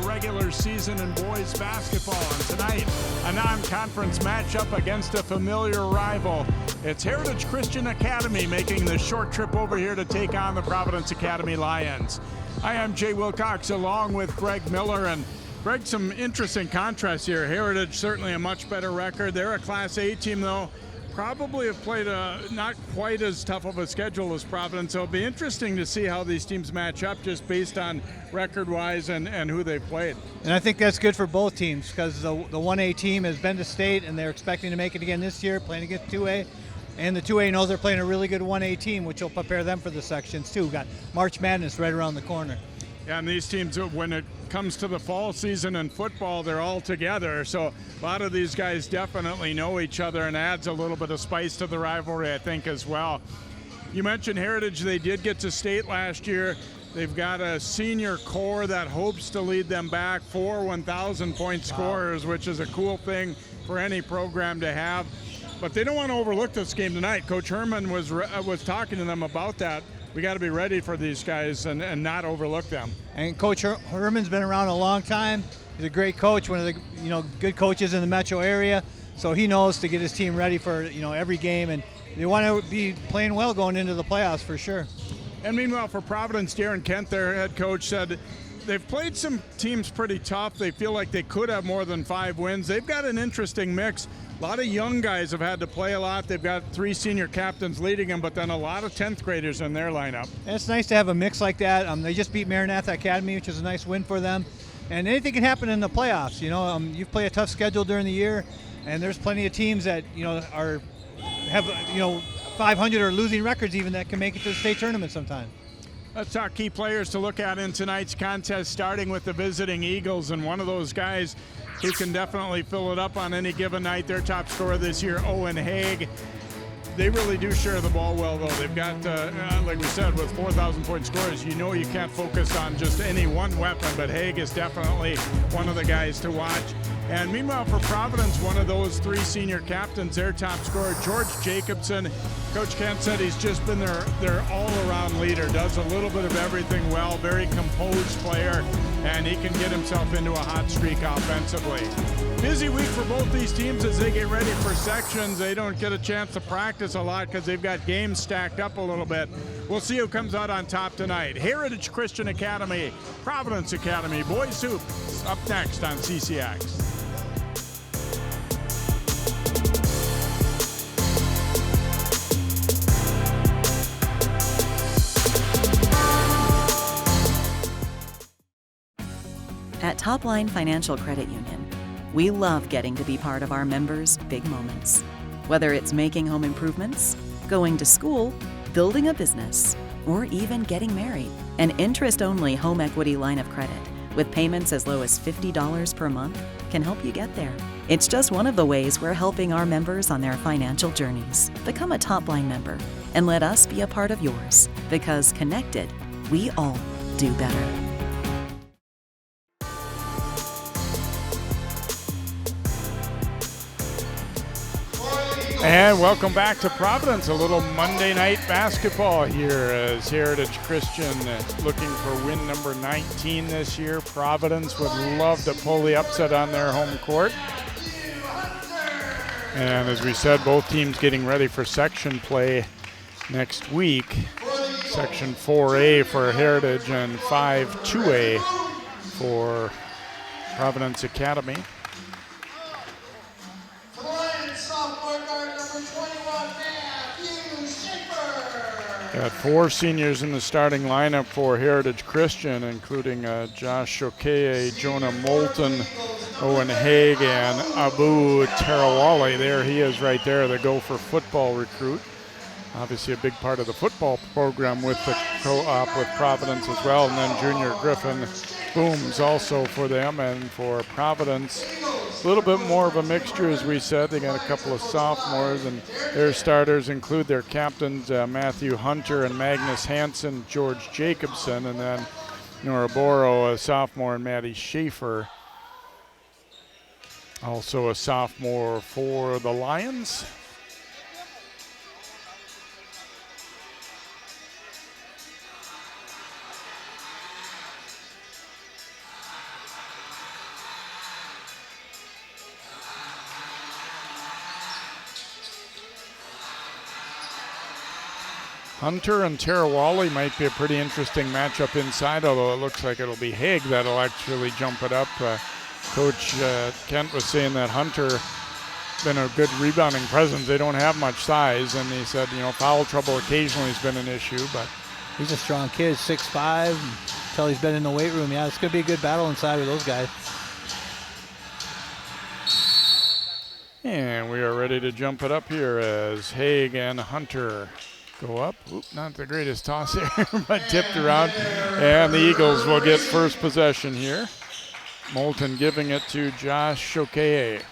the regular season in boys basketball. And tonight, a non-conference matchup against a familiar rival. It's Heritage Christian Academy making the short trip over here to take on the Providence Academy Lions. I am Jay Wilcox along with Greg Miller. And Greg, some interesting contrasts here. Heritage certainly a much better record. They're a Class A team though. Probably have played a not quite as tough of a schedule as Providence, so it'll be interesting to see how these teams match up just based on record-wise and who they've played. And I think that's good for both teams because the 1A team has been to state and they're expecting to make it again this year, playing against 2A. And the 2A knows they're playing a really good 1A team, which will prepare them for the sections too. We've got March Madness right around the corner. Yeah, and these teams, when it comes to the fall season in football, they're all together. So a lot of these guys definitely know each other and adds a little bit of spice to the rivalry, I think, as well. You mentioned Heritage. They did get to state last year. They've got a senior core that hopes to lead them back 4 1,000-point scorers, which is a cool thing for any program to have. But they don't want to overlook this game tonight. Coach Herman was talking to them about that. We got to be ready for these guys and not overlook them. And Coach Herman's been around a long time. He's a great coach, one of the good coaches in the metro area. So he knows to get his team ready for every game, and they want to be playing well going into the playoffs for sure. And meanwhile, for Providence, Darren Kent, their head coach, said they've played some teams pretty tough. They feel like they could have more than 5 wins. They've got an interesting mix. A lot of young guys have had to play a lot. They've got 3 senior captains leading them, but then a lot of 10th graders in their lineup. And it's nice to have a mix like that. They just beat Minneapolis Academy, which is a nice win for them. And anything can happen in the playoffs. You play a tough schedule during the year, and there's plenty of teams that have 500 or losing records even that can make it to the state tournament sometime. Let's talk key players to look at in tonight's contest, starting with the visiting Eagles, and one of those guys who can definitely fill it up on any given night. Their top scorer this year, Owen Haig. They really do share the ball well, though. They've got, like we said, with 4,000-point scorers, you can't focus on just any one weapon, but Haig is definitely one of the guys to watch. And meanwhile, for Providence, one of those 3 senior captains, their top scorer, George Jacobson. Coach Kent said he's just been their all-around leader, does a little bit of everything well, very composed player, and he can get himself into a hot streak offensively. Busy week for both these teams as they get ready for sections. They don't get a chance to practice a lot because they've got games stacked up a little bit. We'll see who comes out on top tonight. Heritage Christian Academy, Providence Academy, boys hoops up next on CCX. At Topline Financial Credit Union, we love getting to be part of our members' big moments. Whether it's making home improvements, going to school, building a business, or even getting married, an interest-only home equity line of credit with payments as low as $50 per month can help you get there. It's just one of the ways we're helping our members on their financial journeys. Become a Topline member and let us be a part of yours, because connected, we all do better. And welcome back to Providence. A little Monday night basketball here as Heritage Christian looking for win number 19 this year. Providence would love to pull the upset on their home court. And as we said, both teams getting ready for section play next week. Section 4A for Heritage and 5-2A for Providence Academy. Got 4 seniors in the starting lineup for Heritage Christian, including Josh Shokeye, Jonah Moulton, Owen Haig, and Abu Tarawali. There he is right there, the Gopher football recruit. Obviously a big part of the football program with the co-op with Providence as well. And then Junior Griffin Booms also for them. And for Providence, a little bit more of a mixture, as we said. They got a couple of sophomores, and their starters include their captains, Matthew Hunter and Magnus Hansen, George Jacobson, and then Noraboro, a sophomore, and Maddie Schaefer, also a sophomore for the Lions. Hunter and Tarawali might be a pretty interesting matchup inside, although it looks like it'll be Haig that'll actually jump it up. Coach Kent was saying that Hunter been a good rebounding presence. They don't have much size, and he said, foul trouble occasionally has been an issue, but he's a strong kid, 6'5", until he's been in the weight room. Yeah, it's going to be a good battle inside with those guys. And we are ready to jump it up here as Haig and Hunter go up. Oop, not the greatest toss here, but tipped around. And the Eagles will get first possession here. Moulton giving it to Josh Shokeye.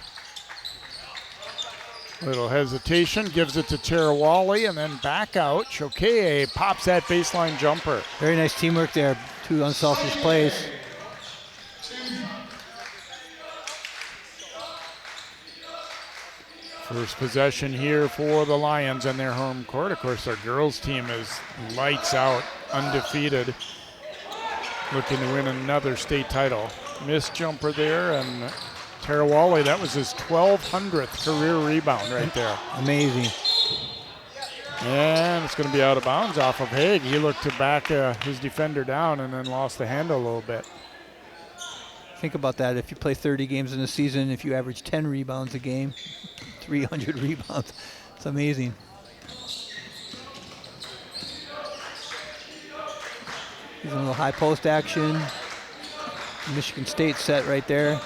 Little hesitation, gives it to Tarawali, and then back out. Shokeye pops that baseline jumper. Very nice teamwork there. 2 unselfish plays. First possession here for the Lions and their home court. Of course, our girls team is lights out, undefeated, looking to win another state title. Missed jumper there, and Tarawali, that was his 1,200th career rebound right there. Amazing. And it's going to be out of bounds off of Haig. He looked to back his defender down and then lost the handle a little bit. Think about that. If you play 30 games in a season, if you average 10 rebounds a game, 300 rebounds. It's amazing. He's a little high post action. Michigan State set right there.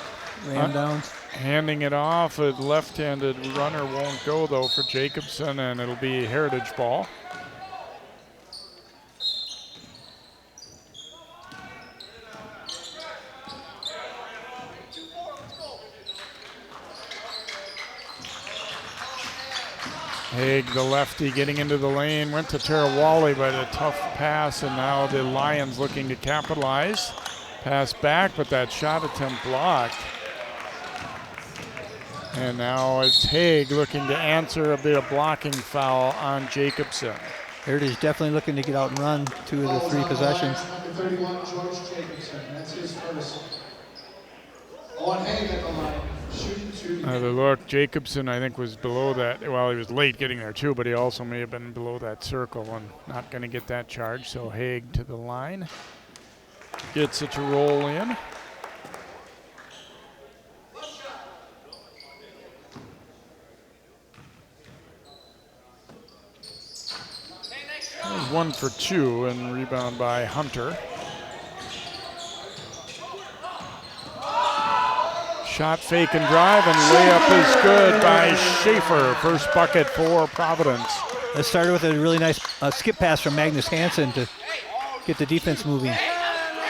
Ram downs. Handing it off, a left-handed runner won't go though for Jacobson, and it'll be Heritage ball. Haig, the lefty, getting into the lane, went to Tarawali, but a tough pass, and now the Lions looking to capitalize. Pass back, but that shot attempt blocked. And now it's Haig looking to answer a bit of blocking foul on Jacobson. Heritage definitely looking to get out and run 2 of the 3 possessions. Number 31, George Jacobson. That's his first. On Haig at the line. The look, Jacobson, I think, was below that. Well, he was late getting there, too, but he also may have been below that circle and not going to get that charge. So Haig to the line. Gets it to roll in. That was 1 for 2, and rebound by Hunter. Shot, fake, and drive, and layup is good by Schaefer. First bucket for Providence. It started with a really nice skip pass from Magnus Hansen to get the defense moving.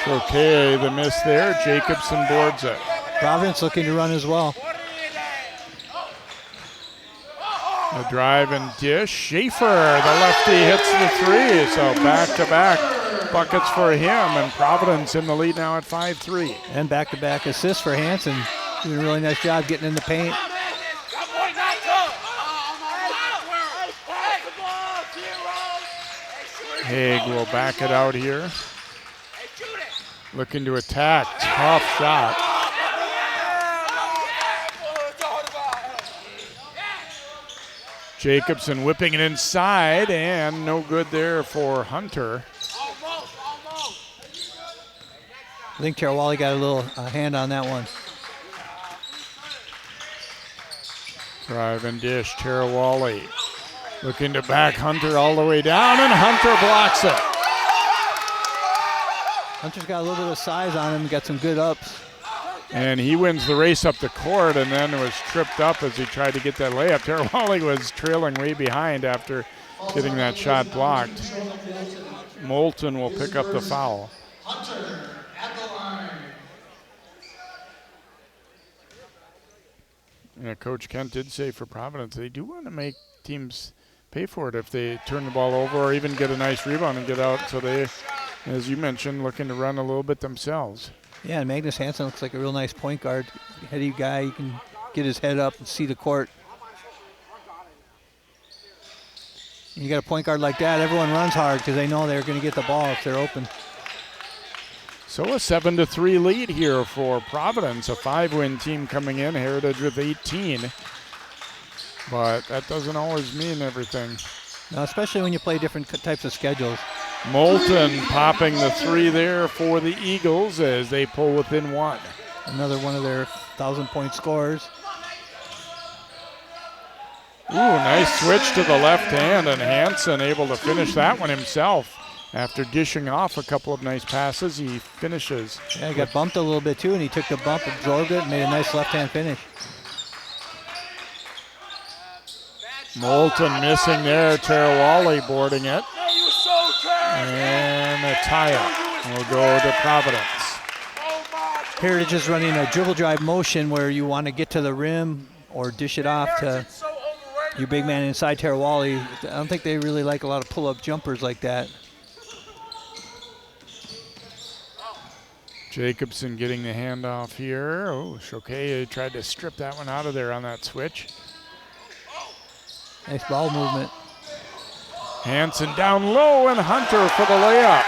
Okay, the miss there. Jacobson boards it. Providence looking to run as well. The drive and dish. Schaefer, the lefty, hits the 3. So back-to-back buckets for him, and Providence in the lead now at 5-3. And back-to-back assists for Hansen. Doing a really nice job getting in the paint. Haig will back it out here. Looking to attack. Tough shot. Jacobson whipping it inside, and no good there for Hunter. I think Tarawali got a little hand on that one. Drive and dish, Tarawali. Looking to back Hunter all the way down, and Hunter blocks it. Hunter's got a little bit of size on him, got some good ups. And he wins the race up the court, and then was tripped up as he tried to get that layup. Tarawali was trailing way behind after getting that shot blocked. Moulton will pick up the foul. Hunter at the line. Yeah, Coach Kent did say for Providence they do want to make teams pay for it if they turn the ball over or even get a nice rebound and get out. So they, as you mentioned, looking to run a little bit themselves. Yeah, and Magnus Hansen looks like a real nice point guard. Heady guy, he can get his head up and see the court. And you got a point guard like that, everyone runs hard because they know they're going to get the ball if they're open. So a 7-3 lead here for Providence, a 5-win team coming in, Heritage with 18. But that doesn't always mean everything. No, especially when you play different types of schedules. Moulton popping the 3 there for the Eagles as they pull within 1. Another one of their 1,000-point scorers. Ooh, nice switch to the left hand, and Hansen able to finish that one himself. After dishing off a couple of nice passes, he finishes. Yeah, he got bumped a little bit too, and he took the bump, absorbed it, and made a nice left-hand finish. Moulton missing there, Tarawali boarding it. And a tie-up will go to Providence. Heritage is running a dribble drive motion where you want to get to the rim or dish it off to your big man inside Tarawali. I don't think they really like a lot of pull-up jumpers like that. Jacobson getting the handoff here. Oh, Choquet tried to strip that one out of there on that switch. Nice ball movement. Hansen down low and Hunter for the layup.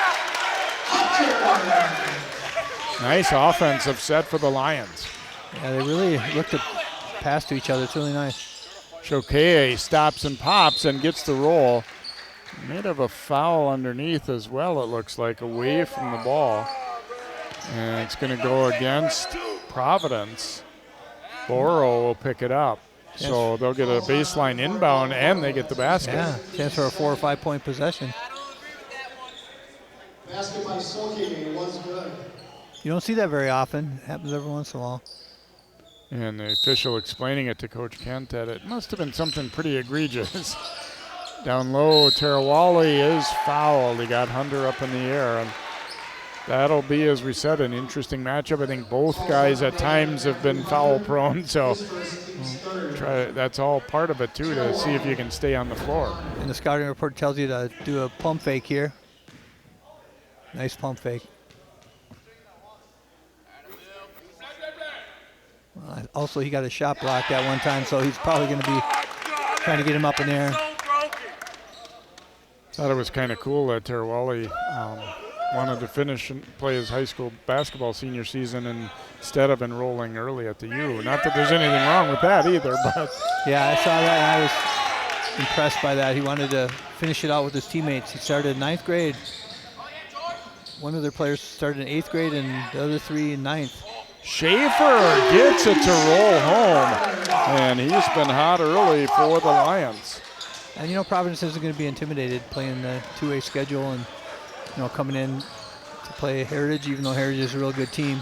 Nice offensive set for the Lions. Yeah, they really look to pass to each other. It's really nice. Choquet stops and pops and gets the roll. Made of a foul underneath as well, it looks like, away from the ball. And it's going to go against Providence. Boro will pick it up. Yes. So they'll get a baseline inbound and they get the basket. Yeah, chance for a 4 or 5 point possession. Basket by Soki, it was good. You don't see that very often. It happens every once in a while. And the official explaining it to Coach Kent that it must have been something pretty egregious. Down low, Tarawali is fouled. He got Hunter up in the air. And that'll be, as we said, an interesting matchup. I think both guys at times have been foul prone, so that's all part of it too, to see if you can stay on the floor. And the scouting report tells you to do a pump fake here. Nice pump fake. Also, he got a shot blocked at one time, so he's probably going to be trying to get him up in the air. Thought it was kind of cool that Tarawali wanted to finish and play his high school basketball senior season instead of enrolling early at the U. Not that there's anything wrong with that either, but. Yeah, I saw that and I was impressed by that. He wanted to finish it out with his teammates. He started in 9th grade. One of their players started in 8th grade and the other 3 in 9th. Schaefer gets it to roll home, and he's been hot early for the Lions. And you know, Providence isn't going to be intimidated playing the 2A schedule and, you know, coming in to play Heritage, even though Heritage is a real good team.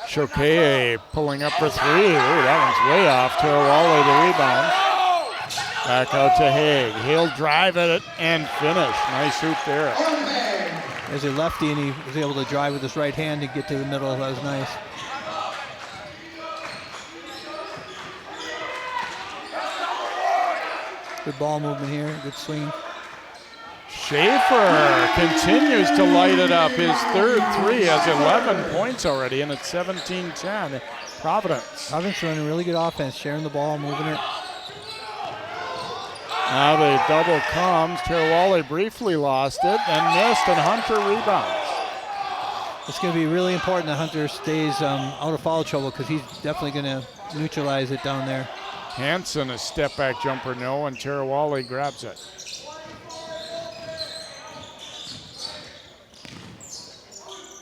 Choquet pulling up for 3. Ooh, that one's way off. Tarawali the rebound. Back out to Haig. He'll drive at it and finish. Nice hoop there. As a lefty, and he was able to drive with his right hand to get to the middle. That was nice. Good ball movement here. Good swing. Schaefer continues to light it up. His 3rd 3 has 11 points already, and it's 17-10. Providence. Providence running really good offense, sharing the ball, moving it. Now the double comes. Tarawali briefly lost it and missed, and Hunter rebounds. It's going to be really important that Hunter stays out of foul trouble because he's definitely going to neutralize it down there. Hansen, a step back jumper, no, and Tarawali grabs it.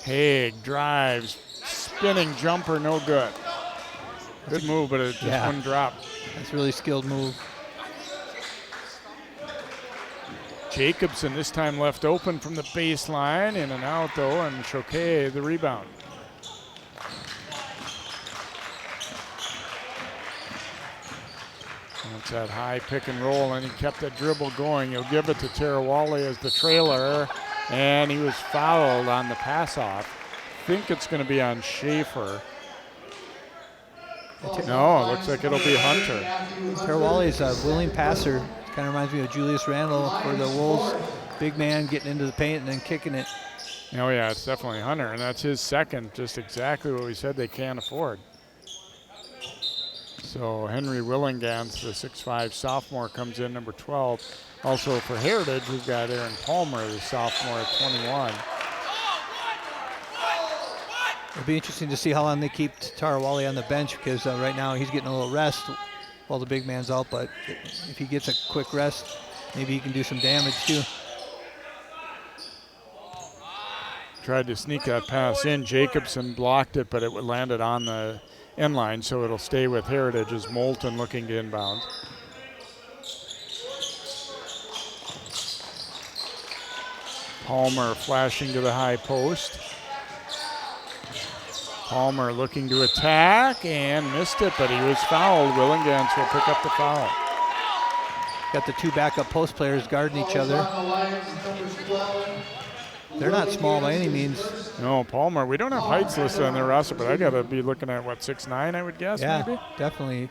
Haig drives, spinning jumper, no good. Good move, but it just one drop. That's a really skilled move. Jacobson this time left open from the baseline, in and out though, and Choquet the rebound. That's that high pick and roll, and he kept that dribble going. He'll give it to Tarawali as the trailer, and he was fouled on the pass off. I think it's going to be on Schaefer. No, it looks like it'll be Hunter. Tarawali is a willing passer. Kind of reminds me of Julius Randle for the Wolves. Big man getting into the paint and then kicking it. Oh yeah, it's definitely Hunter, and that's his second. Just exactly what we said they can't afford. So Henry Willingans, the 6'5" sophomore, comes in, number 12. Also for Heritage, we've got Aaron Palmer, the sophomore at 21. It'll be interesting to see how long they keep Tarawali on the bench because right now he's getting a little rest while the big man's out, but if he gets a quick rest, maybe he can do some damage too. Tried to sneak that pass in. Jacobson blocked it, but it landed on the end line, so it'll stay with Heritage as Moulton looking to inbound. Palmer flashing to the high post. Palmer looking to attack and missed it, but he was fouled. Willingans will pick up the foul. Got the 2 backup post players guarding each other. They're not small by any means. No, Palmer, we don't have heights listed on their roster, but I got to be looking at, what, 6'9", I would guess, yeah, maybe? Definitely.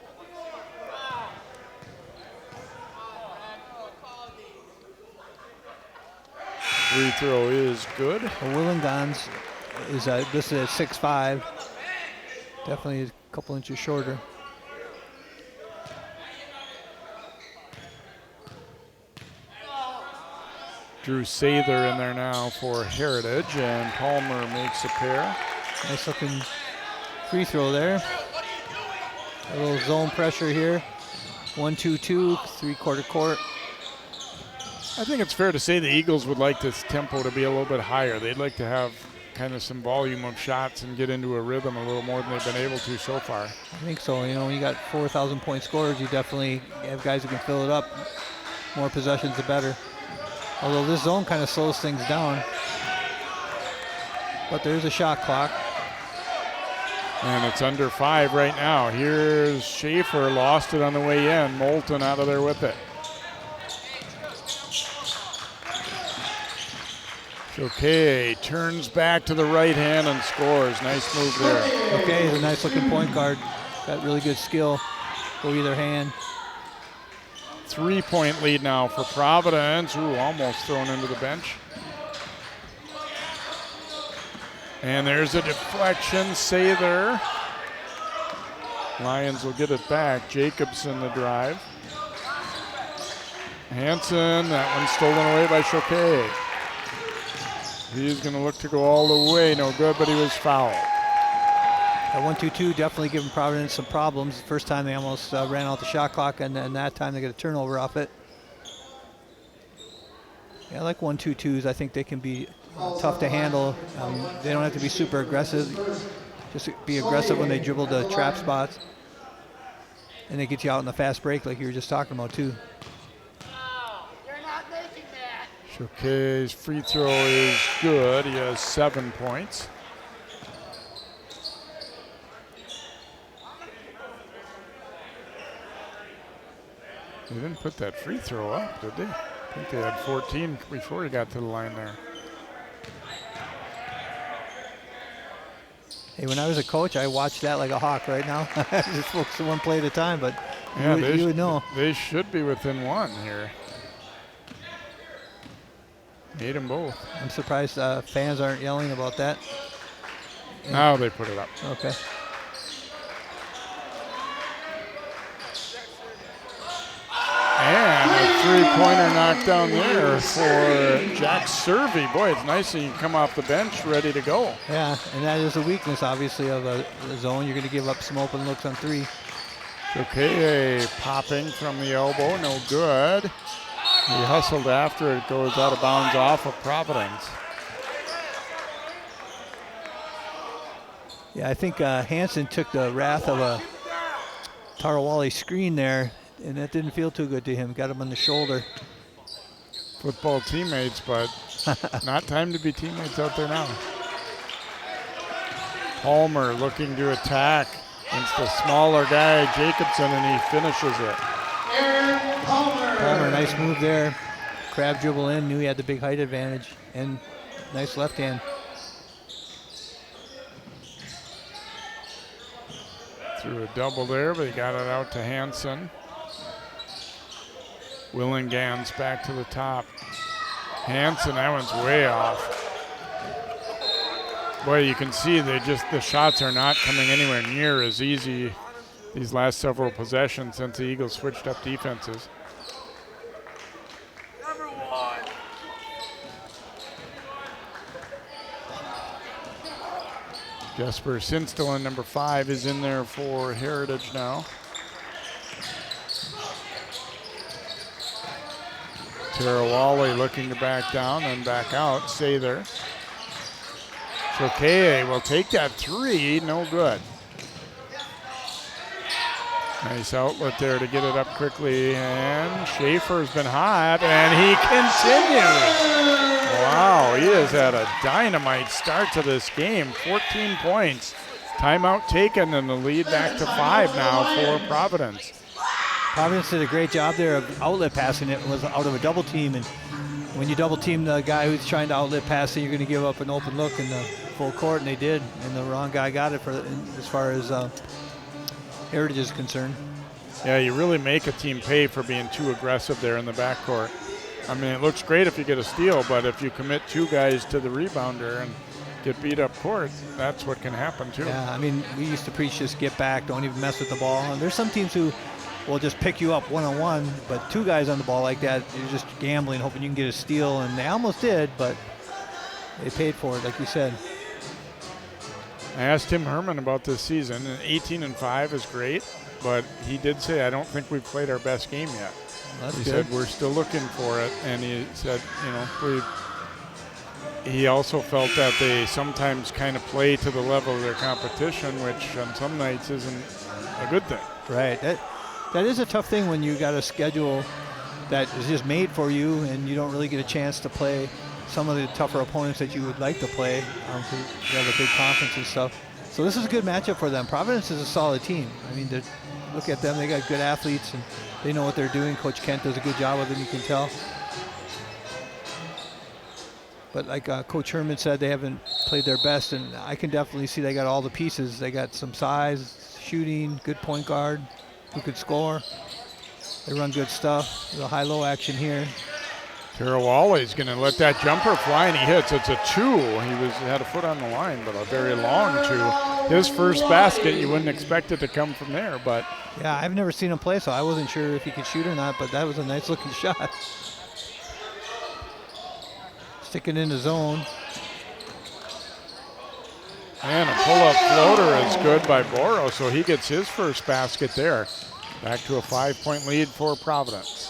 Free throw is good. Well, Willingans is listed at 6'5". Definitely a couple inches shorter. Drew Sather in there now for Heritage, and Palmer makes a pair. Nice looking free throw there. A little zone pressure here. 1-2-2, 3/4 court. I think it's fair to say the Eagles would like this tempo to be a little bit higher. They'd like to have kind of some volume of shots and get into a rhythm a little more than they've been able to so far. I think so. You know, when you got 4,000-point scorers, you definitely have guys who can fill it up. More possessions, the better. Although this zone kind of slows things down. But there's a shot clock. And it's under 5 right now. Here's Schaefer, lost it on the way in. Moulton out of there with it. Okay, turns back to the right hand and scores. Nice move there. Okay, he's a nice looking point guard. Got really good skill. Go either hand. 3-point lead now for Providence. Ooh, almost thrown into the bench. And there's a deflection. Sather. Lions will get it back. Jacobson the drive. Hansen, that one's stolen away by Choquet. He's going to look to go all the way. No good, but he was fouled. That 1-2-2 definitely giving Providence some problems. The first time they almost ran out the shot clock, and then that time they got a turnover off it. Yeah, I like 1-2-2s. I think they can be tough to handle. They don't have to be super aggressive. Just be aggressive when they dribble the trap spots. And they get you out in the fast break like you were just talking about too. Choquet's free throw is good. He has 7 points. They didn't put that free throw up, did they? I think they had 14 before he got to the line there. Hey, when I was a coach, I watched that like a hawk right now. I just focus on one play at a time, but yeah, you would know. They should be within 1 here. Made them both. I'm surprised fans aren't yelling about that. Now they put it up. Okay. And a three-pointer knocked down there for Jack Servey. Boy, it's nice that you come off the bench ready to go. Yeah, and that is a weakness, obviously, of a zone. You're going to give up some open looks on 3. Okay, popping from the elbow, no good. He hustled after it, goes out of bounds off of Providence. Yeah, I think Hansen took the wrath of a Tarawali screen there, and that didn't feel too good to him. Got him on the shoulder. Football teammates, but not time to be teammates out there now. Palmer looking to attack against the smaller guy, Jacobson, and he finishes it. Palmer, nice move there. Crab dribble in, knew he had the big height advantage, and nice left hand. Threw a double there, but he got it out to Hansen. Willingans back to the top. Hansen, that one's way off. Boy, you can see the shots are not coming anywhere near as easy these last several possessions since the Eagles switched up defenses. Jesper Sinstelen, number 5, is in there for Heritage now. Tarawali looking to back down and back out. Sather. Chokeye will take that three. No good. Nice outlet there to get it up quickly. And Schaefer's been hot, and he continues. Wow, he has had a dynamite start to this game. 14 points. Timeout taken, and the lead back to 5 now for Providence. Providence did a great job there of outlet passing. It was out of a double team, and when you double team the guy who's trying to outlet pass it, you're going to give up an open look in the full court, and they did, and the wrong guy got it for as far as Heritage is concerned. Yeah, you really make a team pay for being too aggressive there in the backcourt. I mean, it looks great if you get a steal, but if you commit 2 guys to the rebounder and get beat up court, that's what can happen too. Yeah, I mean, we used to preach just get back, don't even mess with the ball. And there's some teams who will just pick you up one-on-one, but 2 guys on the ball like that, you're just gambling, hoping you can get a steal, and they almost did, but they paid for it, like you said. I asked Tim Herman about this season, and 18-5 is great, but he did say, I don't think we've played our best game yet. That's he good. said, we're still looking for it, and he said, you know, he also felt that they sometimes kind of play to the level of their competition, which on some nights isn't a good thing. Right. That is a tough thing when you got a schedule that is just made for you and you don't really get a chance to play some of the tougher opponents that you would like to play. You have a big conference and stuff. So this is a good matchup for them. Providence is a solid team. I mean, look at them. They got good athletes and they know what they're doing. Coach Kent does a good job with them, you can tell. But like Coach Herman said, they haven't played their best, and I can definitely see they got all the pieces. They got some size, shooting, good point guard who could score. They run good stuff. There's a high-low action here. Tarawali's going to let that jumper fly, and he hits. It's a 2. He had a foot on the line, but a very long 2. His first basket, you wouldn't expect it to come from there, but. Yeah, I've never seen him play, so I wasn't sure if he could shoot or not, but that was a nice-looking shot. Sticking in the zone. And a pull-up floater is good by Boro, so he gets his first basket there. Back to a 5-point lead for Providence.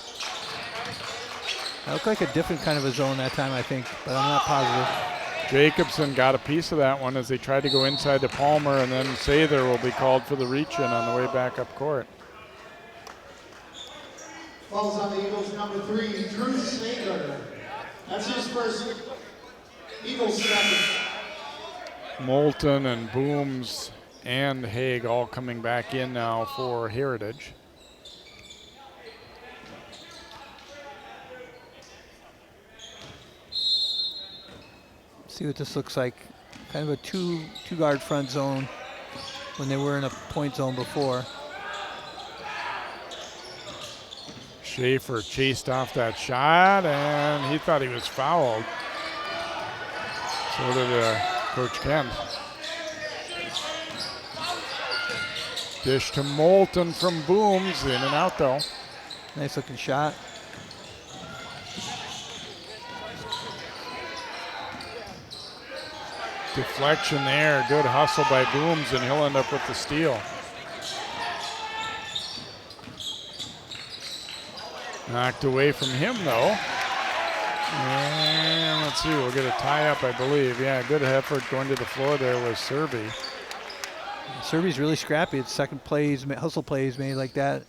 That looked like a different kind of a zone that time, I think, but I'm not positive. Jacobson got a piece of that one as they tried to go inside to Palmer, and then Sather will be called for the reach-in on the way back up court. Falls on the Eagles, number 3, Drew Sather. That's his first Eagles second. Moulton and Booms and Haig all coming back in now for Heritage. See what this looks like. Kind of a two-guard front zone when they were in a point zone before. Schaefer chased off that shot, and he thought he was fouled. So did Coach Kent. Dish to Moulton from Booms, in and out though. Nice looking shot. Deflection there, good hustle by Booms, and he'll end up with the steal. Knocked away from him though. And let's see, we'll get a tie-up, I believe. Yeah, good effort going to the floor there was Serby. Serby's really scrappy. It's second plays, hustle plays made like that.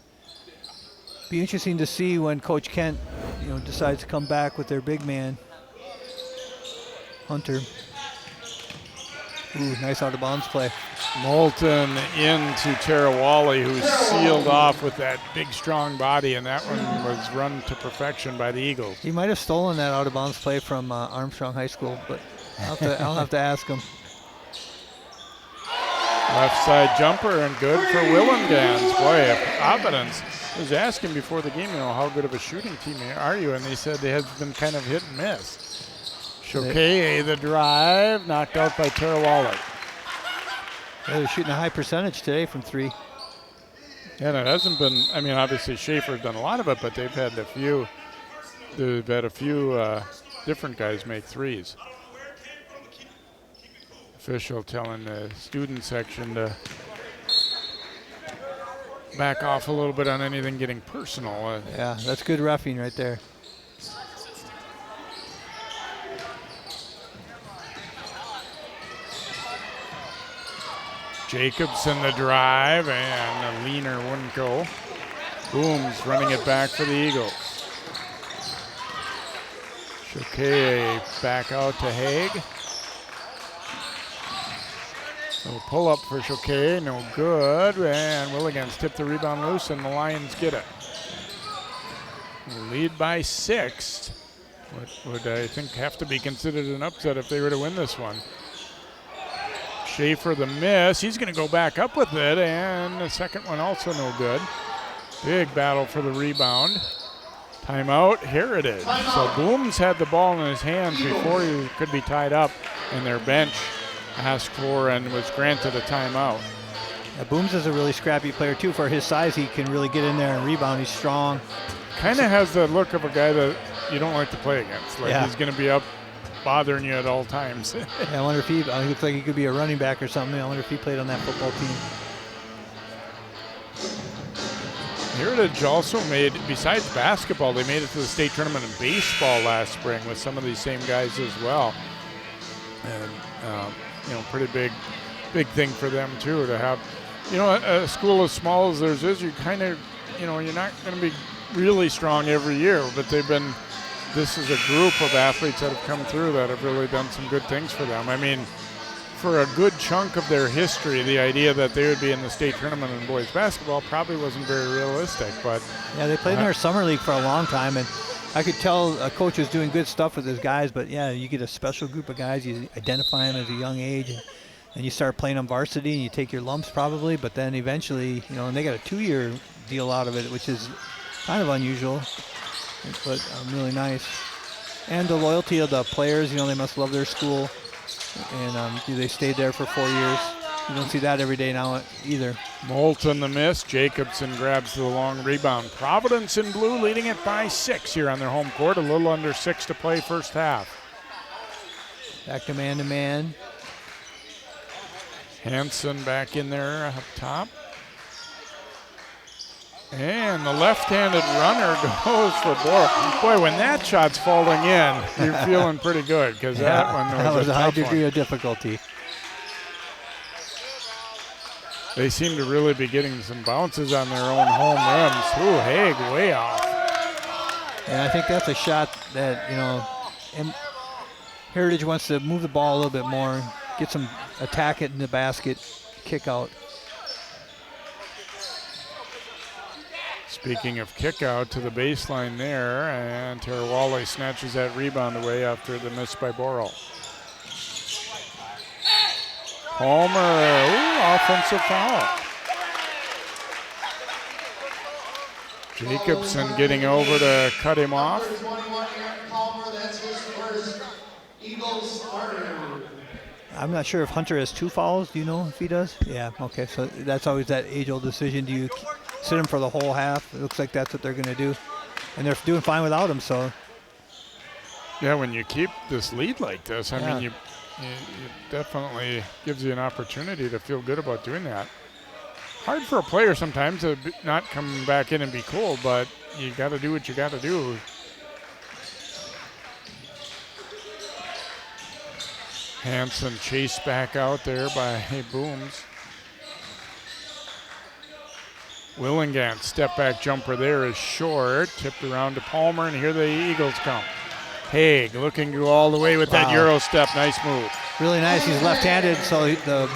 Be interesting to see when Coach Kent, decides to come back with their big man, Hunter. Ooh, nice out of bounds play. Moulton into Tarawali, who's sealed off with that big, strong body, and that one was run to perfection by the Eagles. He might have stolen that out of bounds play from Armstrong High School, but I'll have to ask him. Left side jumper and good for Willengans. Boy, Providence was asking before the game, how good of a shooting team are you? And they said they have been kind of hit and miss. Chokeye, the drive, knocked out by Tarawali. Yeah, they're shooting a high percentage today from 3. Yeah, and it hasn't been, obviously Schaefer's done a lot of it, but they've had a few different guys make 3s. Official telling the student section to back off a little bit on anything getting personal. Yeah, that's good roughing right there. Jacobson the drive, and a leaner wouldn't go. Booms running it back for the Eagles. Choquet back out to Haig. So pull up for Choquet, no good, and Willigans tip the rebound loose, and the Lions get it. Lead by 6. Would I think have to be considered an upset if they were to win this one. Schaefer the miss. He's going to go back up with it, and the second one also no good. Big battle for the rebound. Timeout. Here it is. So Booms had the ball in his hands before he could be tied up, and their bench asked for and was granted a timeout. Yeah, Booms is a really scrappy player too. For his size, he can really get in there and rebound. He's strong. Kind of has the look of a guy that you don't like to play against. Like he's going to be up bothering you at all times. I wonder if he looks like he could be a running back or something. I wonder if he played on that football team. Heritage also made, besides basketball, they made it to the state tournament in baseball last spring with some of these same guys as well. And, pretty big thing for them too to have, a school as small as theirs is, you kind of, you're not going to be really strong every year, but this is a group of athletes that have come through that have really done some good things for them. I mean, for a good chunk of their history, the idea that they would be in the state tournament in boys basketball probably wasn't very realistic. But yeah, they played in their summer league for a long time, and I could tell a coach was doing good stuff with his guys. But yeah, you get a special group of guys, you identify them at a young age, and you start playing on varsity, and you take your lumps probably. But then eventually, and they got a 2-year deal out of it, which is kind of unusual, but really nice. And the loyalty of the players, they must love their school. And they stayed there for 4 years. You don't see that every day now either. Moulton the miss. Jacobson grabs the long rebound. Providence in blue leading it by 6 here on their home court. A little under 6 to play first half. Back to man-to-man. Hanson back in there up top. And the left-handed runner goes for Boral. Boy, when that shot's falling in, you're feeling pretty good because that one was a high degree of difficulty. They seem to really be getting some bounces on their own home rims. Ooh, Haig way off. And I think that's a shot that, and Heritage wants to move the ball a little bit more, get some attack it in the basket, kick out. Speaking of kick out to the baseline there, and Tarawale snatches that rebound away after the miss by Boral. Palmer, offensive foul. Jacobson getting over to cut him off. I'm not sure if Hunter has 2 fouls. Do you know if he does? Yeah, okay. So that's always that age-old decision. Do you sit him for the whole half? It looks like that's what they're going to do. And they're doing fine without him, so. Yeah, when you keep this lead like this, I mean, it definitely gives you an opportunity to feel good about doing that. Hard for a player sometimes to not come back in and be cool, but you got to do what you got to do. Hanson chased back out there by Booms. Willingant step back jumper there is short. Tipped around to Palmer, and here the Eagles come. Haig looking to go all the way with that Euro step. Nice move. Really nice. He's left-handed, so the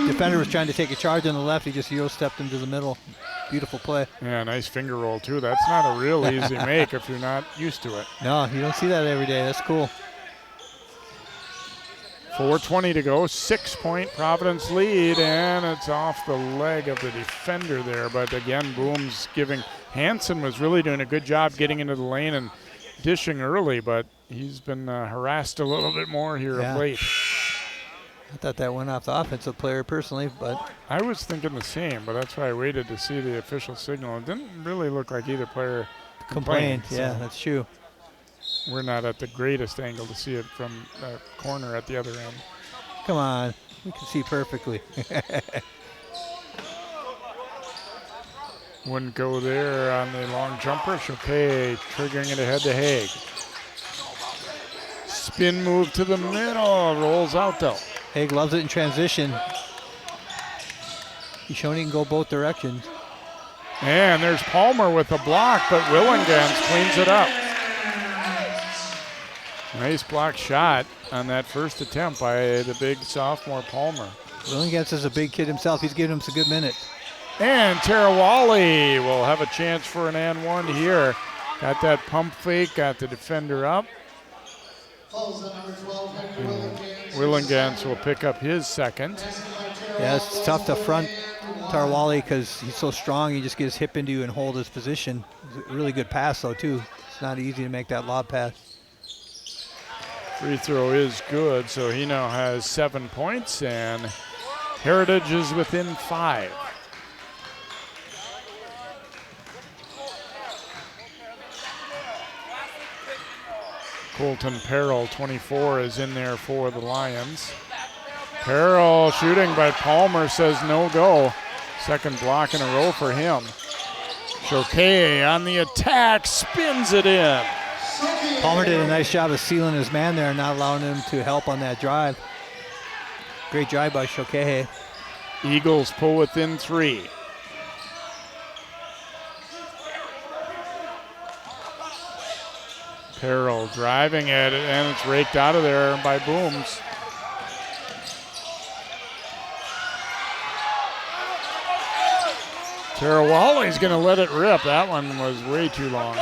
defender was trying to take a charge on the left. He just Euro stepped into the middle. Beautiful play. Yeah, nice finger roll, too. That's not a real easy make if you're not used to it. No, you don't see that every day. That's cool. 4:20 to go, 6-point Providence lead, and it's off the leg of the defender there. But again, Booms giving. Hanson was really doing a good job getting into the lane and dishing early, but he's been harassed a little bit more here of late. I thought that went off the offensive player personally, but. I was thinking the same, but that's why I waited to see the official signal. It didn't really look like either player complained. Yeah, that's true. We're not at the greatest angle to see it from the corner at the other end. Come on, we can see perfectly. Wouldn't go there on the long jumper. Choquet triggering it ahead to Haig. Spin move to the middle, rolls out though. Haig loves it in transition. He's shown he can go both directions. And there's Palmer with a block, but Willinghans cleans it up. Nice block shot on that first attempt by the big sophomore Palmer. Willinghans is a big kid himself. He's giving him some good minutes. And Tarawali will have a chance for an and one here. Got that pump fake, got the defender up. Willinghans will pick up his second. Yeah, it's tough to front Tarawali because he's so strong. He just gets his hip into you and hold his position. It's a really good pass, though, too. It's not easy to make that lob pass. Free throw is good, so he now has 7 points, and Heritage is within 5. Colton Perrell, 24, is in there for the Lions. Perrell shooting, but Palmer says no go. Second block in a row for him. Choquet on the attack, spins it in. Palmer did a nice job of sealing his man there and not allowing him to help on that drive. Great drive by Choquet. Eagles pull within 3. Perrell driving it, and it's raked out of there by Booms. Tarawali's going to let it rip. That one was way too long.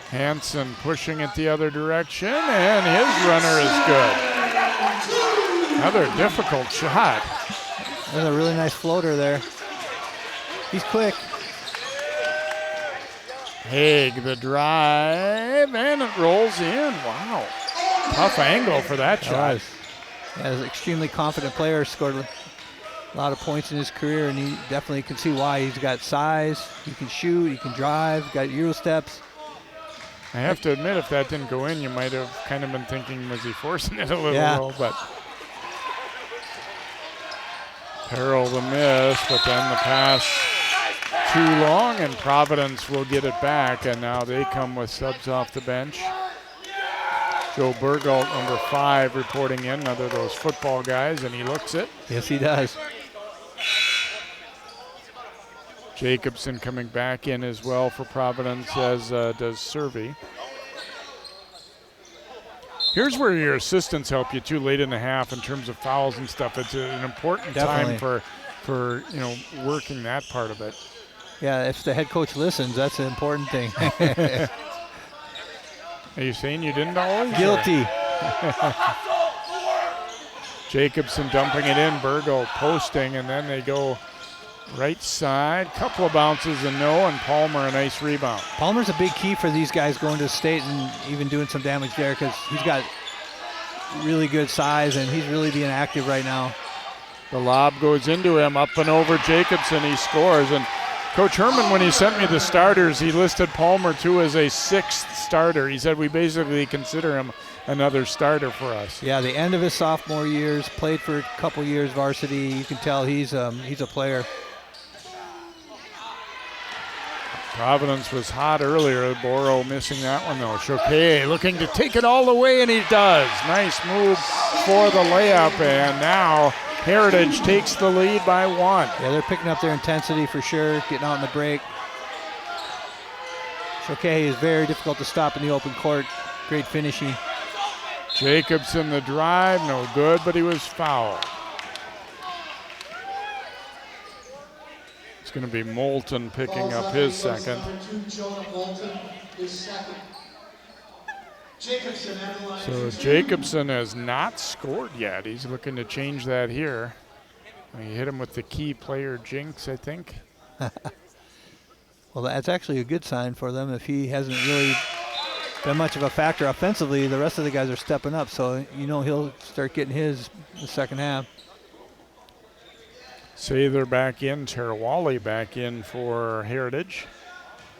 Hansen pushing it the other direction, and his runner is good. Another difficult shot. There's a really nice floater there. He's quick. Haig, the drive, and it rolls in. Wow. Tough angle for that shot. Yeah, he's an extremely confident player. Scored a lot of points in his career, and he definitely can see why. He's got size, he can shoot, he can drive, got Euro steps. I have to admit, if that didn't go in, you might have kind of been thinking, was he forcing it a little, but Perrell the miss, but then the pass too long, and Providence will get it back, and now they come with subs off the bench. Joe Bergalt, number 5, reporting in, another of those football guys, and he looks it. Yes, he does. Jacobson coming back in as well for Providence, as does Servey. Here's where your assistants help you too late in the half in terms of fouls and stuff. It's an important time for working that part of it. Yeah, if the head coach listens, that's an important thing. Are you saying you didn't always? Guilty. Jacobson dumping it in, Bergalt posting, and then they go right side. Couple of bounces and no, and Palmer a nice rebound. Palmer's a big key for these guys going to state and even doing some damage there because he's got really good size and he's really being active right now. The lob goes into him, up and over Jacobson, he scores. And Coach Herman, when he sent me the starters, he listed Palmer too as a 6th starter. He said we basically consider him another starter for us. Yeah, the end of his sophomore years, played for a couple years varsity. You can tell he's a player. Providence was hot earlier. Boro missing that one though. Choquet looking to take it all the way, and he does. Nice move for the layup, and now Heritage takes the lead by 1. Yeah, they're picking up their intensity for sure, getting out in the break. Choquet is very difficult to stop in the open court. Great finishing. Jacobson the drive, no good, but he was fouled. It's going to be Moulton picking up his second. So Jacobson has not scored yet. He's looking to change that here. He hit him with the key player jinx, I think. Well, that's actually a good sign for them. If he hasn't really been much of a factor offensively, the rest of the guys are stepping up. So, he'll start getting his in the second half. Sather back in, Tarawali back in for Heritage.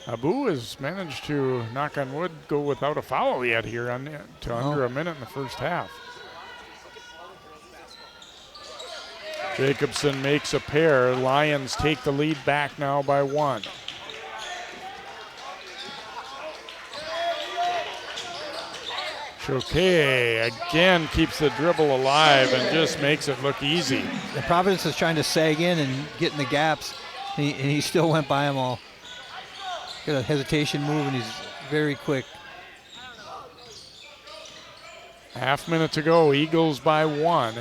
Abu has managed to, knock on wood, go without a foul yet here under a minute in the first half. Jacobson makes a pair. Lions take the lead back now by 1. Choke again keeps the dribble alive and just makes it look easy. The Providence is trying to sag in and get in the gaps, and he still went by them all. Got a hesitation move, and he's very quick. Half minute to go, Eagles by 1.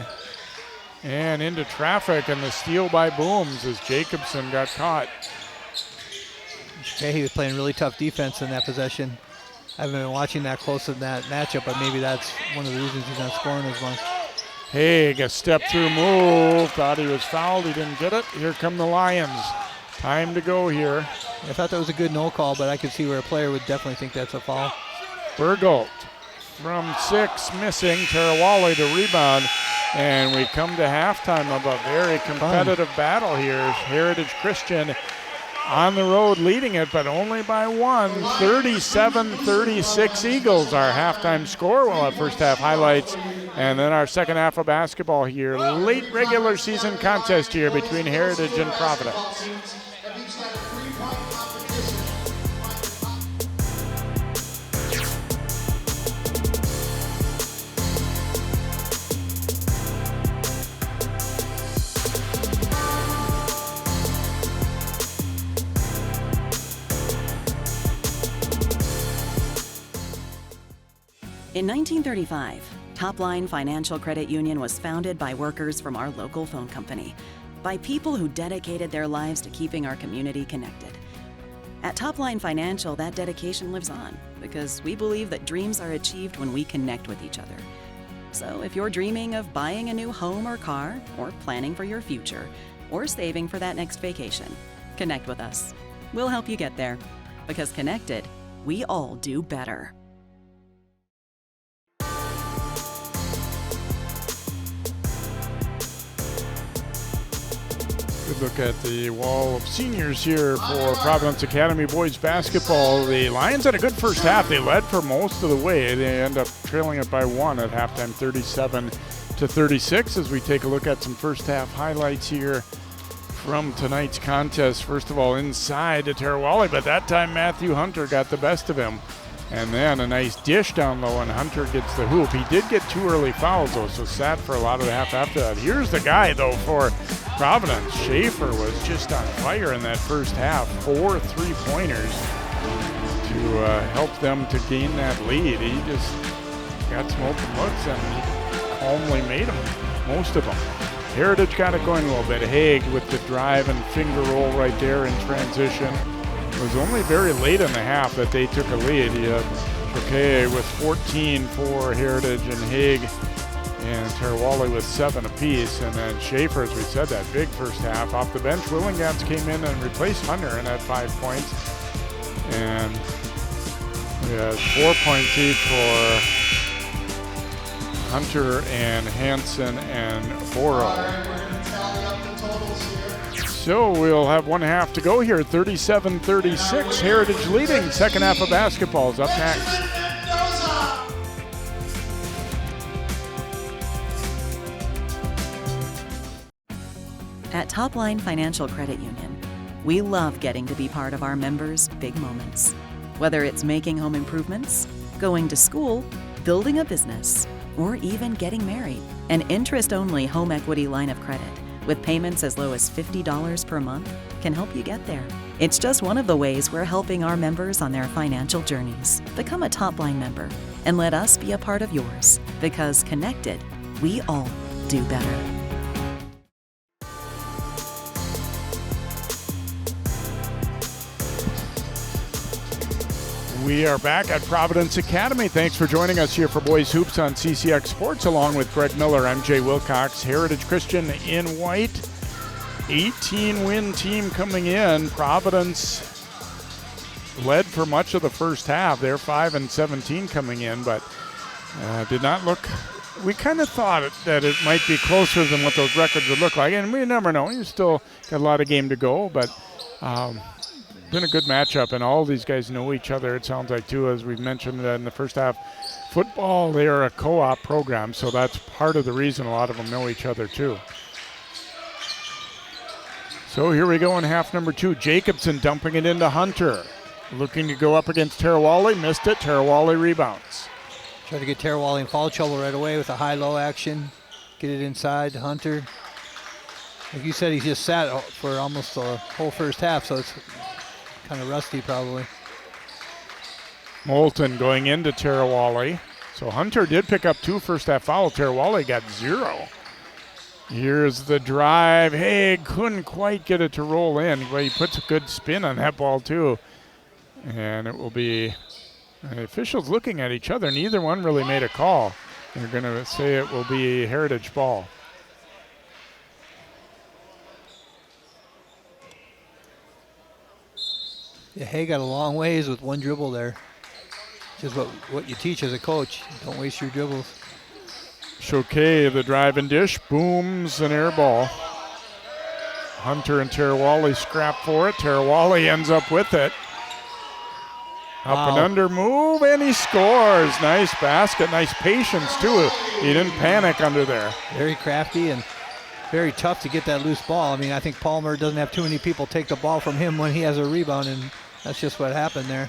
And into traffic, and the steal by Booms as Jacobson got caught. Okay, he was playing really tough defense in that possession. I haven't been watching that close in that matchup, but maybe that's one of the reasons he's not scoring as much. Haig, a step-through move. Thought he was fouled. He didn't get it. Here come the Lions. Time to go here. I thought that was a good no call, but I could see where a player would definitely think that's a foul. Bergolt from 6, missing. Tarawali to rebound. And we come to halftime of a very competitive battle here. Heritage Christian on the road leading it, but only by 1. 37-36 Eagles, our halftime score. We'll have first half highlights and then our second half of basketball here. Late regular season contest here between Heritage and Providence. In 1935, Topline Financial Credit Union was founded by workers from our local phone company, by people who dedicated their lives to keeping our community connected. At Topline Financial, that dedication lives on because we believe that dreams are achieved when we connect with each other. So if you're dreaming of buying a new home or car, or planning for your future, or saving for that next vacation, connect with us. We'll help you get there, because connected, we all do better. Good look at the wall of seniors here for Providence Academy boys basketball. The Lions had a good first half. They led for most of the way. They end up trailing it by 1 at halftime, 37-36, as we take a look at some first half highlights here from tonight's contest. First of all, inside to Tarawali, but that time Matthew Hunter got the best of him. And then a nice dish down low, and Hunter gets the hoop. He did get 2 early fouls, though, so sat for a lot of the half after that. Here's the guy, though, for Providence. Schaefer was just on fire in that first half. 4 3-pointers to help them to gain that lead. He just got some open looks, and he calmly made them, most of them. Heritage got it going a little bit. Haig with the drive and finger roll right there in transition. It was only very late in the half that they took a lead. You had Choquet with 14 for Heritage, and Haig and Tarawali with 7 apiece. And then Schaefer, as we said, that big first half. Off the bench, Willingams came in and replaced Hunter and had 5 points. And we had 4 points each for Hunter and Hansen and Boro. So we'll have 1 half to go here. 37-36, Heritage leading. Second half of basketball is up next. At Topline Financial Credit Union, we love getting to be part of our members' big moments. Whether it's making home improvements, going to school, building a business, or even getting married. An interest-only home equity line of credit with payments as low as $50 per month can help you get there. It's just one of the ways we're helping our members on their financial journeys. Become a Topline member and let us be a part of yours, because connected, we all do better. We are back at Providence Academy. Thanks for joining us here for Boys Hoops on CCX Sports, along with Greg Miller. I'm Jay Wilcox. Heritage Christian in white. 18-win team coming in. Providence led for much of the first half. They're 5-17 coming in, but did not look. We kind of thought that it might be closer than what those records would look like, and we never know. You still got a lot of game to go, but been a good matchup, and all these guys know each other, it sounds like, too, as we mentioned in the first half. Football, they are a co-op program, so that's part of the reason a lot of them know each other, too. So here we go in half number 2. Jacobson dumping it into Hunter. Looking to go up against Tarawali, missed it. Tarawali rebounds. Try to get Tarawali in foul trouble right away with a high-low action. Get it inside to Hunter. Like you said, he just sat for almost the whole first half, so it's kind of rusty probably. Moulton going into Tarawali. So Hunter did pick up 2 first half fouls. Tarawali got 0. Here's the drive. Haig couldn't quite get it to roll in, but he puts a good spin on that ball too. And it will be the officials looking at each other. Neither one really made a call. They're going to say it will be a Heritage ball. Yeah, Hay got a long ways with one dribble there. Just what you teach as a coach. Don't waste your dribbles. Choquet, the drive and dish, booms an air ball. Hunter and Tarawali scrap for it. Tarawali ends up with it. Up and under move, and he scores. Nice basket, nice patience too. He didn't panic under there. Very crafty and very tough to get that loose ball. I mean, I think Palmer doesn't have too many people take the ball from him when he has a rebound, and that's just what happened there.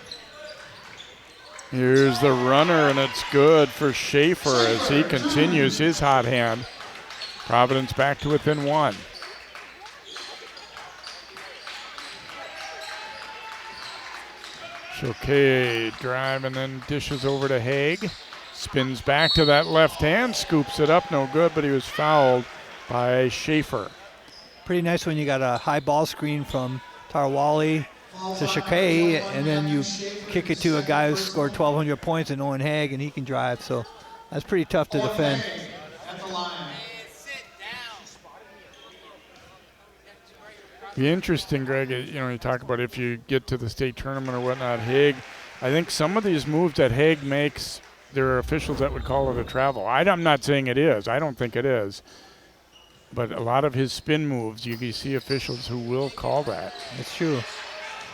Here's the runner, and it's good for Schaefer as he continues his hot hand. Providence back to within 1. Choquet drive and then dishes over to Haig. Spins back to that left hand, scoops it up, no good, but he was fouled by Schaefer. Pretty nice when you got a high ball screen from Tarawali to Choquet, and then you kick it to a guy who scored 1,200 points in Owen Haig, and he can drive. So that's pretty tough to defend. Be interesting, Greg, you talk about if you get to the state tournament or whatnot, Haig, I think some of these moves that Haig makes, there are officials that would call it a travel. I'm not saying it is. I don't think it is. But a lot of his spin moves, you see officials who will call that. It's true.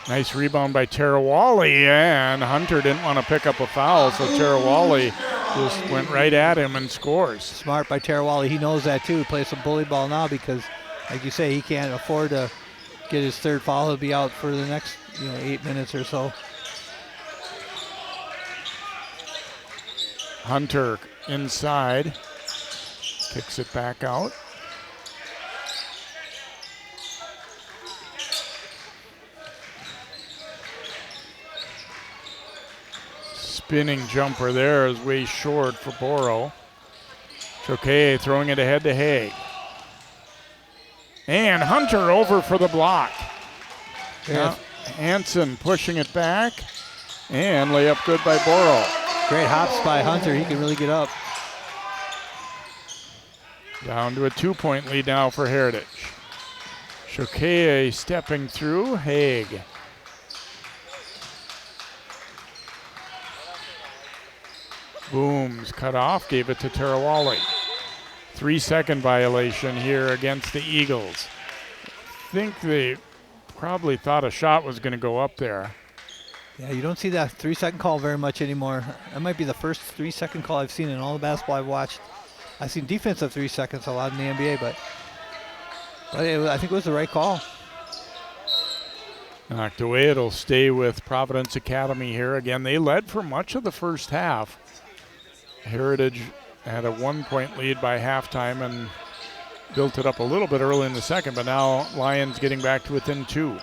Nice rebound by Tarawali, and Hunter didn't want to pick up a foul, so Tarawali just went right at him and scores. Smart by Tarawali. He knows that too. He plays some bully ball now because, like you say, he can't afford to get his third foul. He'll be out for the next 8 minutes or so. Hunter inside, kicks it back out. Spinning jumper there is way short for Boro. Choquet throwing it ahead to Haig. And Hunter over for the block. Yeah. Hansen pushing it back. And layup good by Boro. Great hops by Hunter. He can really get up. Down to a 2-point lead now for Heritage. Choquet stepping through. Haig. Booms cut off, gave it to Tarawali. 3-second violation here against the Eagles. I think they probably thought a shot was going to go up there. Yeah, you don't see that 3-second call very much anymore. That might be the first 3-second call I've seen in all the basketball I've watched. I've seen defensive 3 seconds a lot in the NBA, but I think it was the right call. Knocked away. It'll stay with Providence Academy here. Again, they led for much of the first half. Heritage had a 1-point lead by halftime and built it up a little bit early in the second, but now Lions getting back to within 2.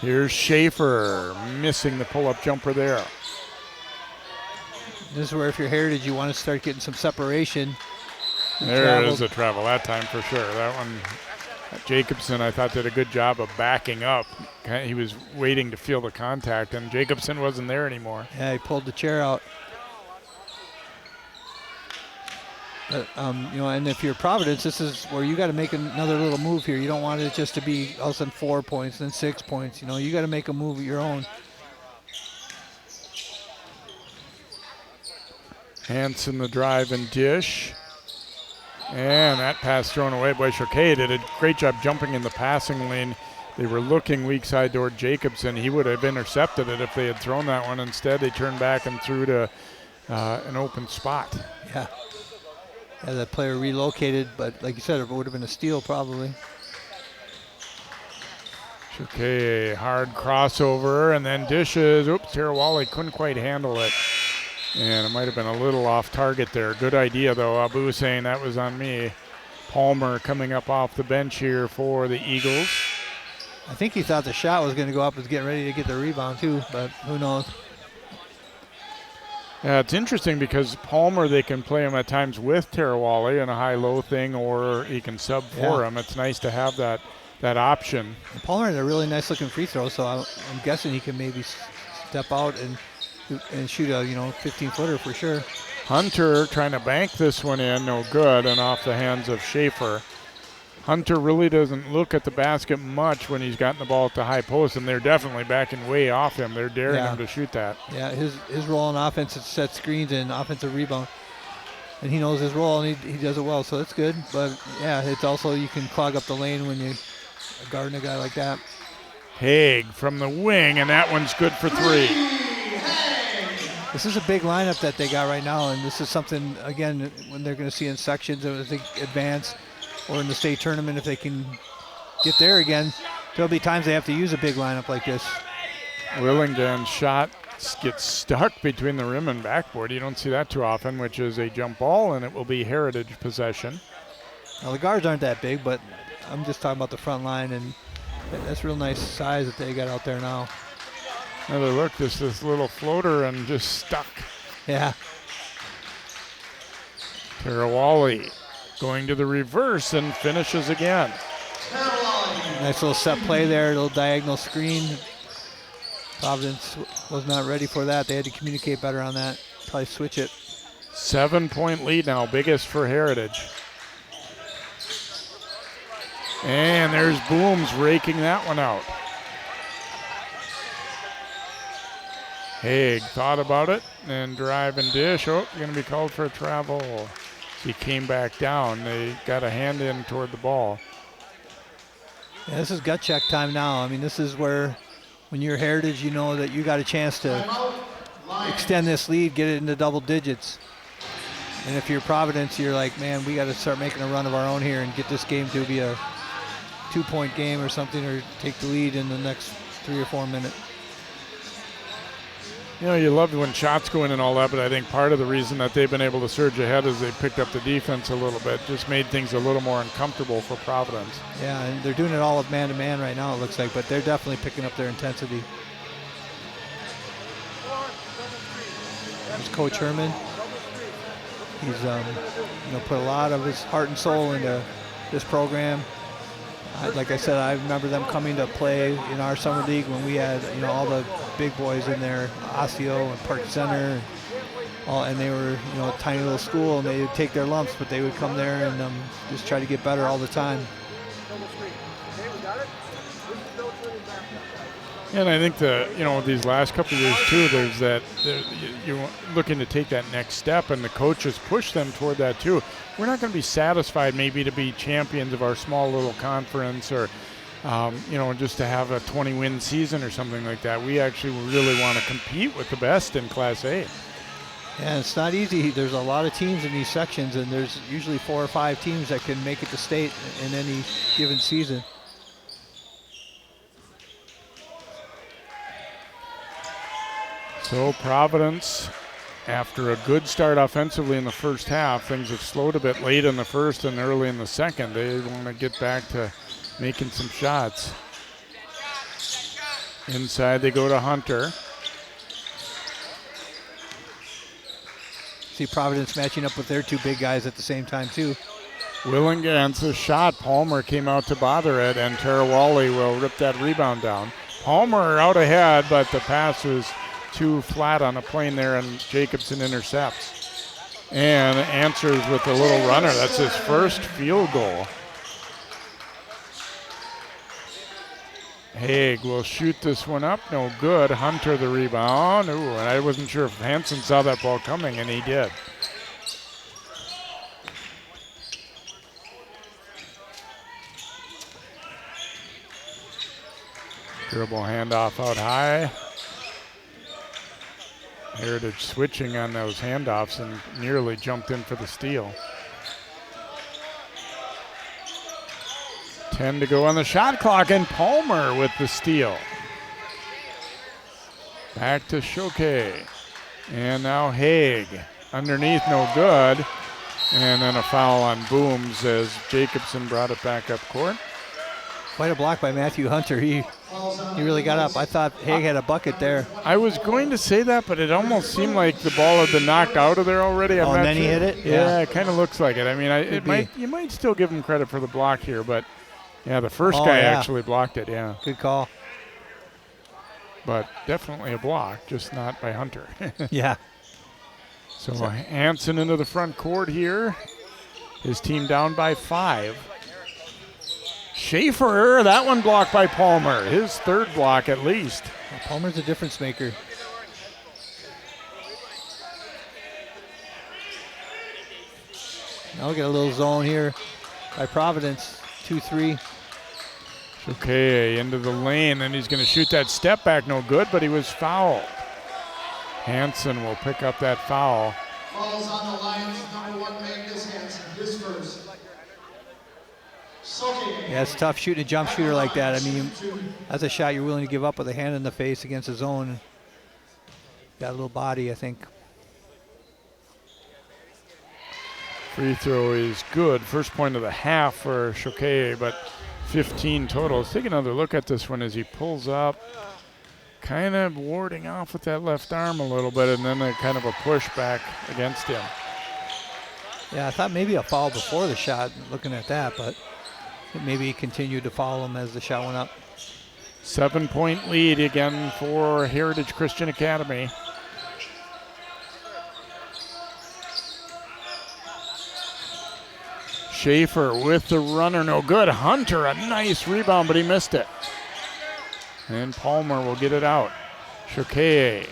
Here's Schaefer missing the pull-up jumper there. This is where if you're Heritage, you want to start getting some separation. There is a travel that time for sure. That one, Jacobson, I thought did a good job of backing up. He was waiting to feel the contact, and Jacobson wasn't there anymore. Yeah, he pulled the chair out. And if you're Providence, this is where you got to make another little move here. You don't want it just to be all of a sudden 4 points, then 6 points. You got to make a move of your own. Hansen the drive and dish. And that pass thrown away by Choquet. Did a great job jumping in the passing lane. They were looking weak side toward Jacobson. He would have intercepted it if they had thrown that one. Instead, they turned back and threw to an open spot. Yeah. Yeah, that player relocated, but like you said, it would have been a steal probably. Choquet, hard crossover, and then dishes. Oops, Tarawali couldn't quite handle it. And it might have been a little off target there. Good idea, though. Abu saying that was on me. Palmer coming up off the bench here for the Eagles. I think he thought the shot was going to go up, was getting ready to get the rebound too, but who knows. Yeah, it's interesting because Palmer, they can play him at times with Tarawali in a high-low thing, or he can sub for him. It's nice to have that option. And Palmer had a really nice-looking free throw, so I'm guessing he can maybe step out and shoot a 15-footer for sure. Hunter trying to bank this one in, no good, and off the hands of Schaefer. Hunter really doesn't look at the basket much when he's gotten the ball at the high post, and they're definitely backing way off him. They're daring him to shoot that. Yeah, his role in offense is set screens and offensive rebound. And he knows his role, and he does it well, so it's good. But, yeah, it's also you can clog up the lane when you guard a guy like that. Haig from the wing, and that one's good for 3. This is a big lineup that they got right now, and this is something, again, when they're going to see in sections as they advance, or in the state tournament, if they can get there again, there'll be times they have to use a big lineup like this. Willingdon's shot gets stuck between the rim and backboard. You don't see that too often, which is a jump ball, and it will be Heritage possession. Now, the guards aren't that big, but I'm just talking about the front line, and that's real nice size that they got out there now. Another look, this little floater and just stuck. Yeah. Tarawali going to the reverse and finishes again. Nice little set play there, little diagonal screen. Providence was not ready for that. They had to communicate better on that, probably switch it. 7-point lead now, biggest for Heritage. And there's Booms raking that one out. Haig thought about it and drive and dish. Oh, going to be called for a travel. He came back down. They got a hand in toward the ball. Yeah, this is gut check time now. I mean, this is where, when you're Heritage, you know that you got a chance to extend this lead, get it into double digits. And if you're Providence, you're like, man, we got to start making a run of our own here and get this game to be a 2-point game or something, or take the lead in the next 3 or 4 minutes. You know, you loved when shots go in and all that, but I think part of the reason that they've been able to surge ahead is they picked up the defense a little bit, just made things a little more uncomfortable for Providence. Yeah, and they're doing it all with man-to-man right now, it looks like, but they're definitely picking up their intensity. There's Coach Herman. He's put a lot of his heart and soul into this program. Like I said, I remember them coming to play in our summer league when we had all the big boys in there, Osseo and Park Center, and they were a tiny little school, and they would take their lumps, but they would come there and just try to get better all the time. And I think these last couple of years too, there's that you're looking to take that next step, and the coaches push them toward that too. We're not going to be satisfied maybe to be champions of our small little conference, or just to have a 20-win season or something like that. We actually really want to compete with the best in Class A. Yeah, it's not easy. There's a lot of teams in these sections, and there's usually 4 or 5 teams that can make it to state in any given season. So Providence, after a good start offensively in the first half, things have slowed a bit late in the first and early in the second. They want to get back to making some shots. Inside they go to Hunter. See Providence matching up with their 2 big guys at the same time too. Willingdon's a shot. Palmer came out to bother it, and Tarawali will rip that rebound down. Palmer out ahead, but the pass was too flat on a plane there, and Jacobson intercepts and answers with a little runner. That's his first field goal. Haig will shoot this one up, no good. Hunter the rebound. Ooh, and I wasn't sure if Hansen saw that ball coming, and he did. Dribble handoff out high. Heritage switching on those handoffs and nearly jumped in for the steal. 10 to go on the shot clock, and Palmer with the steal. Back to Shoke. And now Haig. Underneath, no good. And then a foul on Booms as Jacobson brought it back up court. Quite a block by Matthew Hunter. He really got up. I thought Haig had a bucket there. I was going to say that, but it almost seemed like the ball had been knocked out of there already. And then he hit it? Yeah, it kind of looks like it. I mean, you might still give him credit for the block here, but yeah, the first guy actually blocked it, yeah. Good call. But definitely a block, just not by Hunter. Yeah. So Hansen into the front court here. His team down by 5. Schaefer, that one blocked by Palmer. His third block at least. Well, Palmer's a difference maker. Now we get a little zone here by Providence. 2-3. Okay, into the lane, and he's going to shoot that step back. No good, but he was fouled. Hansen will pick up that foul. Falls on the Lions, number 1, Magnus Hansen. His first. Yeah, it's tough shooting a jump shooter like that. I mean, that's a shot you're willing to give up with a hand in the face against a zone. Got a little body, I think. Free throw is good. First point of the half for Choquet, but 15 total. Let's take another look at this one as he pulls up. Kind of warding off with that left arm a little bit, and then a kind of a push back against him. Yeah, I thought maybe a foul before the shot, looking at that, but maybe he continued to foul him as the shot went up. 7-point lead again for Heritage Christian Academy. Schaefer with the runner, no good. Hunter, a nice rebound, but he missed it. And Palmer will get it out. Choquet.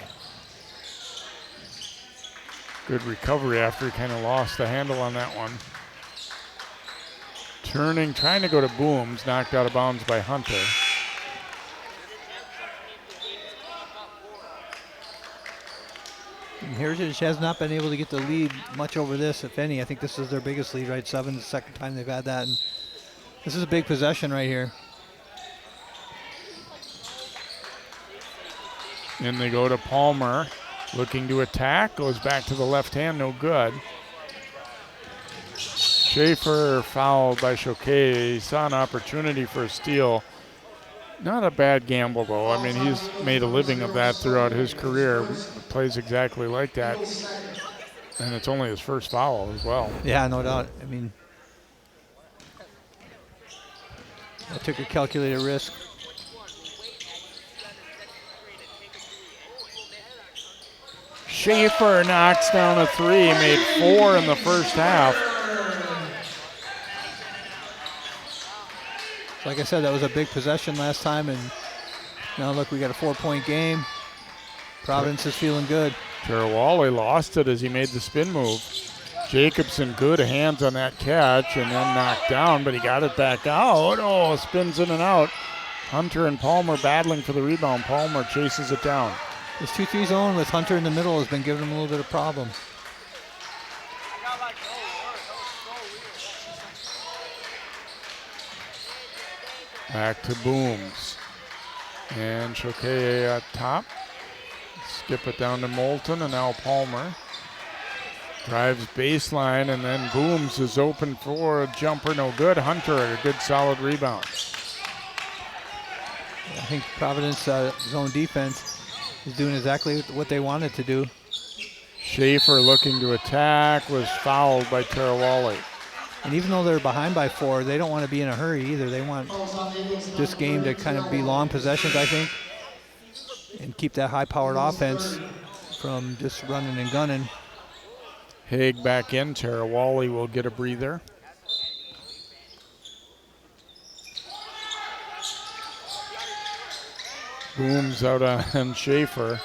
Good recovery after he kind of lost the handle on that one. Turning, trying to go to Booms, knocked out of bounds by Hunter. And Heritage has not been able to get the lead much over this, if any. I think this is their biggest lead, right? 7, the second time they've had that. And this is a big possession right here. And they go to Palmer, looking to attack, goes back to the left hand, no good. Schaefer fouled by Choquet. He saw an opportunity for a steal. Not a bad gamble, though. I mean, he's made a living of that throughout his career. Plays exactly like that. And it's only his first foul as well. Yeah, no doubt. I mean, I took a calculated risk. Schaefer knocks down a 3, made 4 in the first half. Like I said, that was a big possession last time, and now look, we got a 4-point game. Providence is feeling good. Tarawali lost it as he made the spin move. Jacobson, good hands on that catch, and then knocked down, but he got it back out. Oh, spins in and out. Hunter and Palmer battling for the rebound. Palmer chases it down. This 2-3 zone with Hunter in the middle has been giving him a little bit of problem. Back to Booms. And Choquet at top. Skip it down to Moulton, and now Palmer. Drives baseline, and then Booms is open for a jumper, no good. Hunter, a good solid rebound. I think Providence zone defense is doing exactly what they wanted to do. Schaefer looking to attack, was fouled by Tarawali. And even though they're behind by 4, they don't want to be in a hurry either. They want this game to kind of be long possessions, I think, and keep that high-powered offense from just running and gunning. Haig back in. Tarawali will get a breather. Booms out on Schaefer.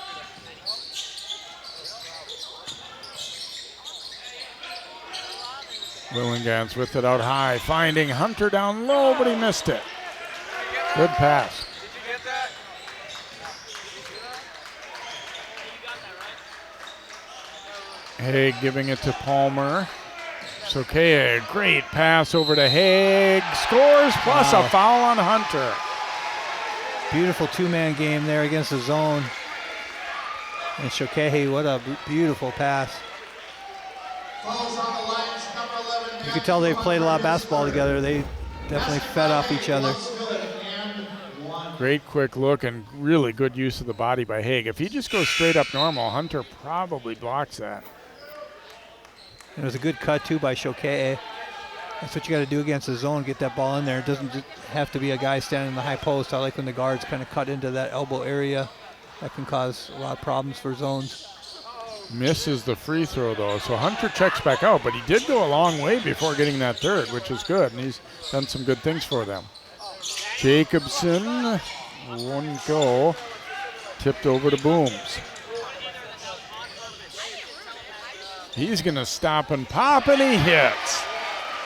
Willingans with it out high, finding Hunter down low, but he missed it. Good pass. Haig giving it to Palmer. Choquet, a great pass over to Haig. Scores plus a foul on Hunter. Beautiful 2-man game there against the zone. And Shokehi, what a beautiful pass. Fouls on the lines, number 11. You can tell they've played a lot of basketball together. They definitely fed off each other. Great quick look and really good use of the body by Haig. If he just goes straight up normal, Hunter probably blocks that. And it was a good cut, too, by Shokehi. That's what you got to do against the zone, get that ball in there. It doesn't just have to be a guy standing in the high post. I like when the guards kind of cut into that elbow area. That can cause a lot of problems for zones. Misses the free throw, though. So Hunter checks back out, but he did go a long way before getting that third, which is good, and he's done some good things for them. Jacobson, one go, tipped over to Booms. He's going to stop and pop, and he hits.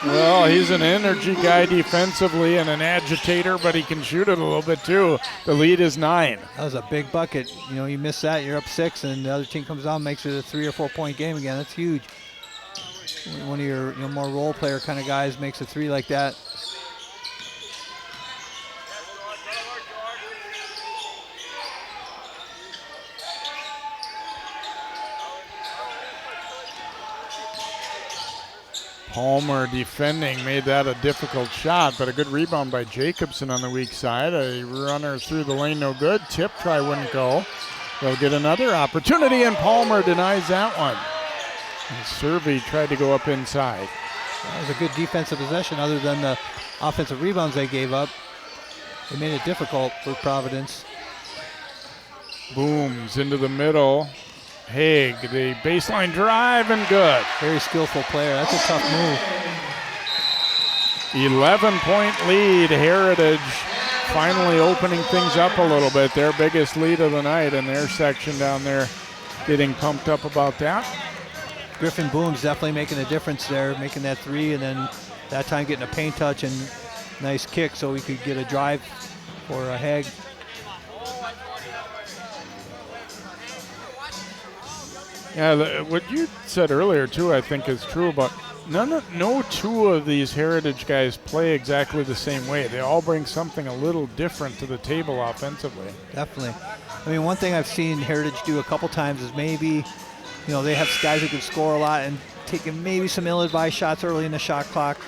Well, he's an energy guy defensively and an agitator, but he can shoot it a little bit too. The lead is 9. That was a big bucket. You know, you miss that, you're up 6, and the other team comes down and makes it a 3 or 4 point game again. That's huge. One of your more role player kind of guys makes a 3 like that. Palmer defending, made that a difficult shot, but a good rebound by Jacobson on the weak side. A runner through the lane, no good. Tip try wouldn't go. They'll get another opportunity, and Palmer denies that one. And Servey tried to go up inside. That was a good defensive possession other than the offensive rebounds they gave up. They made it difficult for Providence. Booms into the middle. Haig, the baseline drive, and good. Very skillful player. That's a tough move. 11-point lead. Heritage finally opening things up a little bit. Their biggest lead of the night, and their section down there getting pumped up about that. Griffin Booms definitely making a difference there, making that 3, and then that time getting a paint touch and nice kick so we could get a drive for a Haig. Yeah, what you said earlier too, I think is true about no two of these Heritage guys play exactly the same way. They all bring something a little different to the table offensively. Definitely. I mean, one thing I've seen Heritage do a couple times is maybe, they have guys who can score a lot and taking maybe some ill-advised shots early in the shot clock,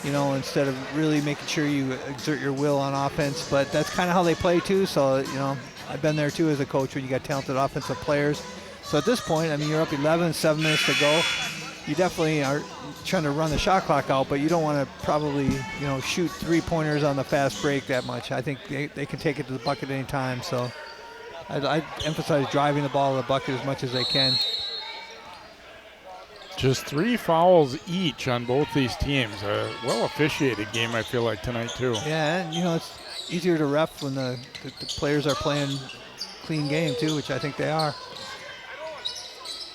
instead of really making sure you exert your will on offense. But that's kind of how they play too. So, I've been there too as a coach when you got talented offensive players. So at this point, I mean, you're up 11, 7 minutes to go. You definitely are trying to run the shot clock out, but you don't want to probably, shoot 3-pointers on the fast break that much. I think they can take it to the bucket any time. So I emphasize driving the ball to the bucket as much as they can. Just 3 fouls each on both these teams. A well-officiated game, I feel like, tonight, too. Yeah, and, it's easier to ref when the players are playing clean game, too, which I think they are.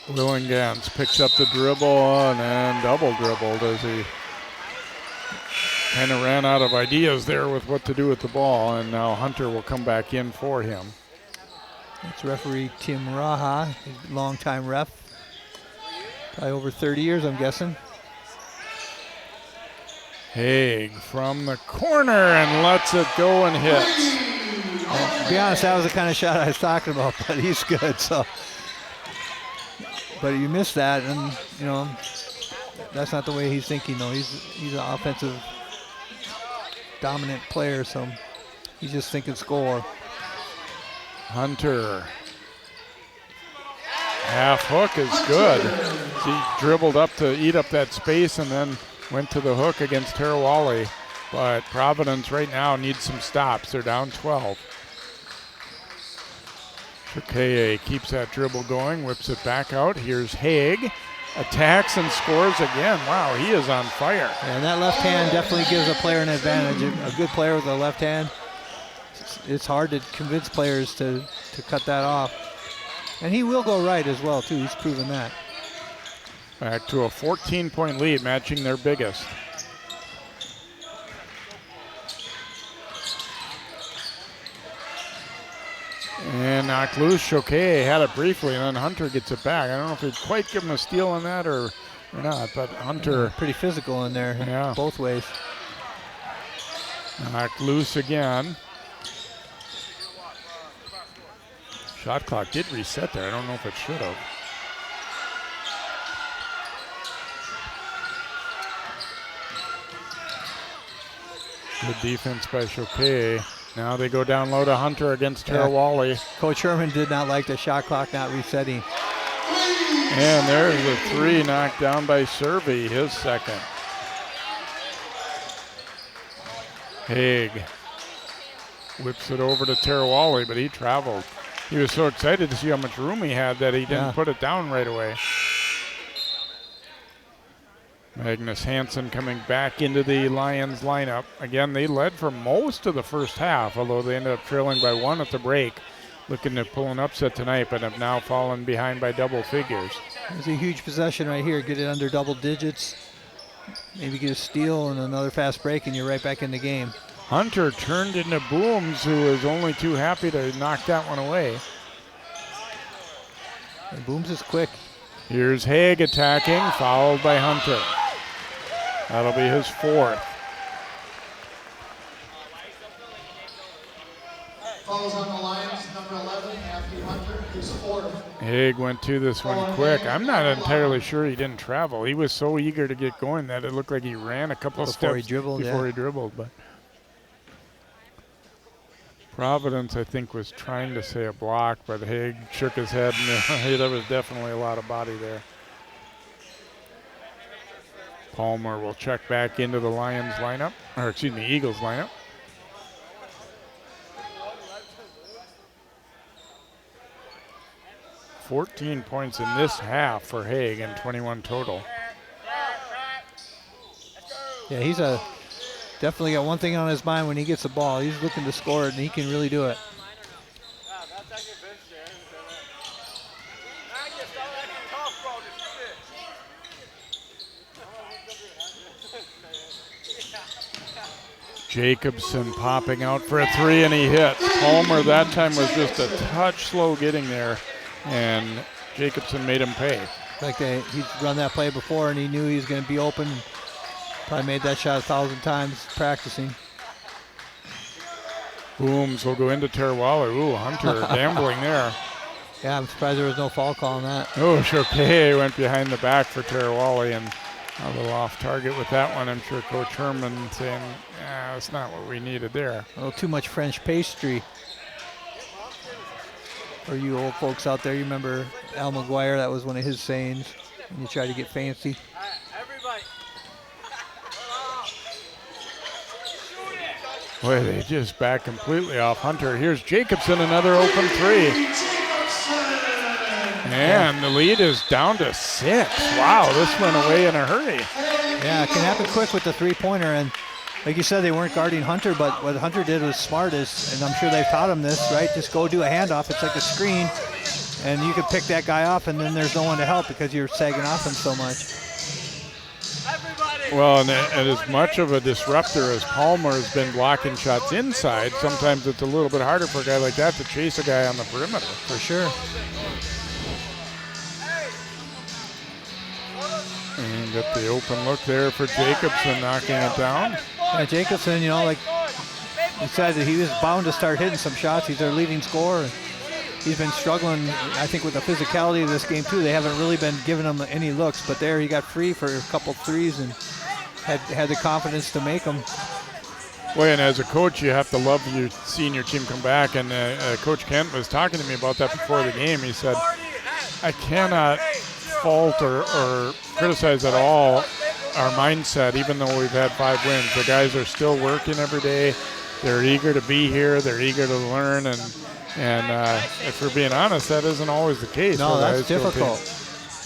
Willingans picks up the dribble and then double dribbled as he kind of ran out of ideas there with what to do with the ball, and now Hunter will come back in for him. That's referee Tim Raha, he's a longtime ref. Probably over 30 years, I'm guessing. Haig from the corner and lets it go and hits. And to be honest, that was the kind of shot I was talking about, but he's good, so. But you miss that, and that's not the way he's thinking. Though he's an offensive dominant player, so he's just thinking score. Hunter, half hook is good. He dribbled up to eat up that space and then went to the hook against Tarawali. But Providence right now needs some stops. They're down 12. Shokehi keeps that dribble going, whips it back out. Here's Haig, attacks and scores again. Wow, he is on fire. And that left hand definitely gives a player an advantage. A good player with a left hand, it's hard to convince players to cut that off. And he will go right as well, too. He's proven that. Back to a 14-point lead, matching their biggest. And knocked loose. Shokehi had it briefly, and then Hunter gets it back. I don't know if he'd quite give him a steal on that or not, but Hunter. Pretty physical in there, yeah. Both ways. Knocked loose again. Shot clock did reset there. I don't know if it should have. Good defense by Choquet. Now they go down low to Hunter against Tarawali. Coach Herman did not like the shot clock not resetting. And there's a 3 knocked down by Servey, his second. Haig whips it over to Tarawali, but he traveled. He was so excited to see how much room he had that he didn't put it down right away. Magnus Hansen coming back into the Lions lineup. Again, they led for most of the first half, although they ended up trailing by 1 at the break. Looking to pull an upset tonight, but have now fallen behind by double figures. There's a huge possession right here. Get it under double digits. Maybe get a steal and another fast break, and you're right back in the game. Hunter turned into Booms, who was only too happy to knock that one away. And Booms is quick. Here's Haig attacking, fouled by Hunter. That'll be his 4th. Fouls on the Lions, number 11, Matthew Hunter, his 4th. Haig went to this one quick. I'm not entirely sure he didn't travel. He was so eager to get going that it looked like he ran a couple of steps he dribbled, before he dribbled. But Providence, I think, was trying to say a block, but Haig shook his head, and there was definitely a lot of body there. Palmer will check back into the Lions lineup, or excuse me, Eagles lineup. $14 points in this half for Haig and 21 total. Yeah, he's definitely got one thing on his mind when he gets the ball. He's looking to score it, and he can really do it. Jacobson popping out for a 3, and he hits. Palmer that time was just a touch slow getting there, and Jacobson made him pay. Like he's run that play before, and he knew he was going to be open. Probably made that shot 1,000 times practicing. Booms will go into Tarawali. Ooh, Hunter gambling there. Yeah, I'm surprised there was no foul call on that. Oh, Choquet went behind the back for Tarawali, and a little off target with that one. I'm sure Coach Herman saying, that's not what we needed there. A little too much French pastry. For you old folks out there, you remember Al McGuire? That was one of his sayings when you try to get fancy. Boy, they just back completely off Hunter. Here's Jacobson, another open 3. And the lead is down to 6. Wow, this went away in a hurry. Yeah, it can happen quick with the 3-pointer. And like you said, they weren't guarding Hunter, but what Hunter did was smart, and I'm sure they've taught him this, right? Just go do a handoff. It's like a screen, and you can pick that guy off, and then there's no one to help because you're sagging off him so much. Well, and as much of a disruptor as Palmer has been blocking shots inside, sometimes it's a little bit harder for a guy like that to chase a guy on the perimeter. For sure. And get the open look there for Jacobson, knocking it down. Yeah, Jacobson, like he said, that he was bound to start hitting some shots. He's their leading scorer. He's been struggling, I think, with the physicality of this game, too. They haven't really been giving him any looks, but there he got free for a couple threes and had the confidence to make them. Well, and as a coach, you have to love seeing your team come back. And Coach Kent was talking to me about that before the game. He said, I cannot fault or criticize at all our mindset, even though we've had 5 wins. The guys are still working every day. They're eager to be here. They're eager to learn. And if we're being honest, that isn't always the case. No, that's difficult.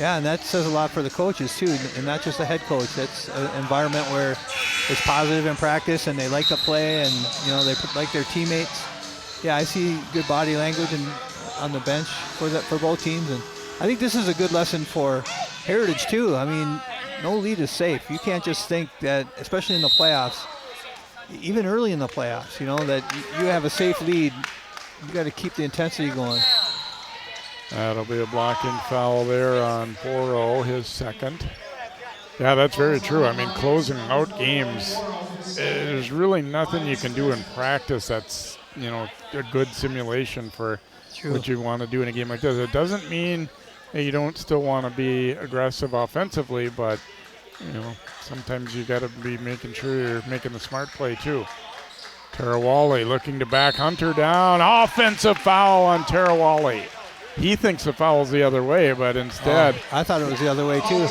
Yeah, and that says a lot for the coaches, too, and not just the head coach. That's an environment where it's positive in practice, and they like to play, and, they like their teammates. Yeah, I see good body language on the bench for both teams, and I think this is a good lesson for Heritage, too. I mean, no lead is safe. You can't just think that, especially in the playoffs, even early in the playoffs, that you have a safe lead. You got to keep the intensity going. That'll be a blocking foul there on Boro, his second. Yeah, that's very true. I mean, closing out games, there's really nothing you can do in practice that's, a good simulation for what you want to do in a game like this. It doesn't mean that you don't still want to be aggressive offensively, but sometimes you got to be making sure you're making the smart play too. Tarawali looking to back Hunter down. Offensive foul on Tarawali. He thinks the foul's the other way, but instead... I thought it was the other way too.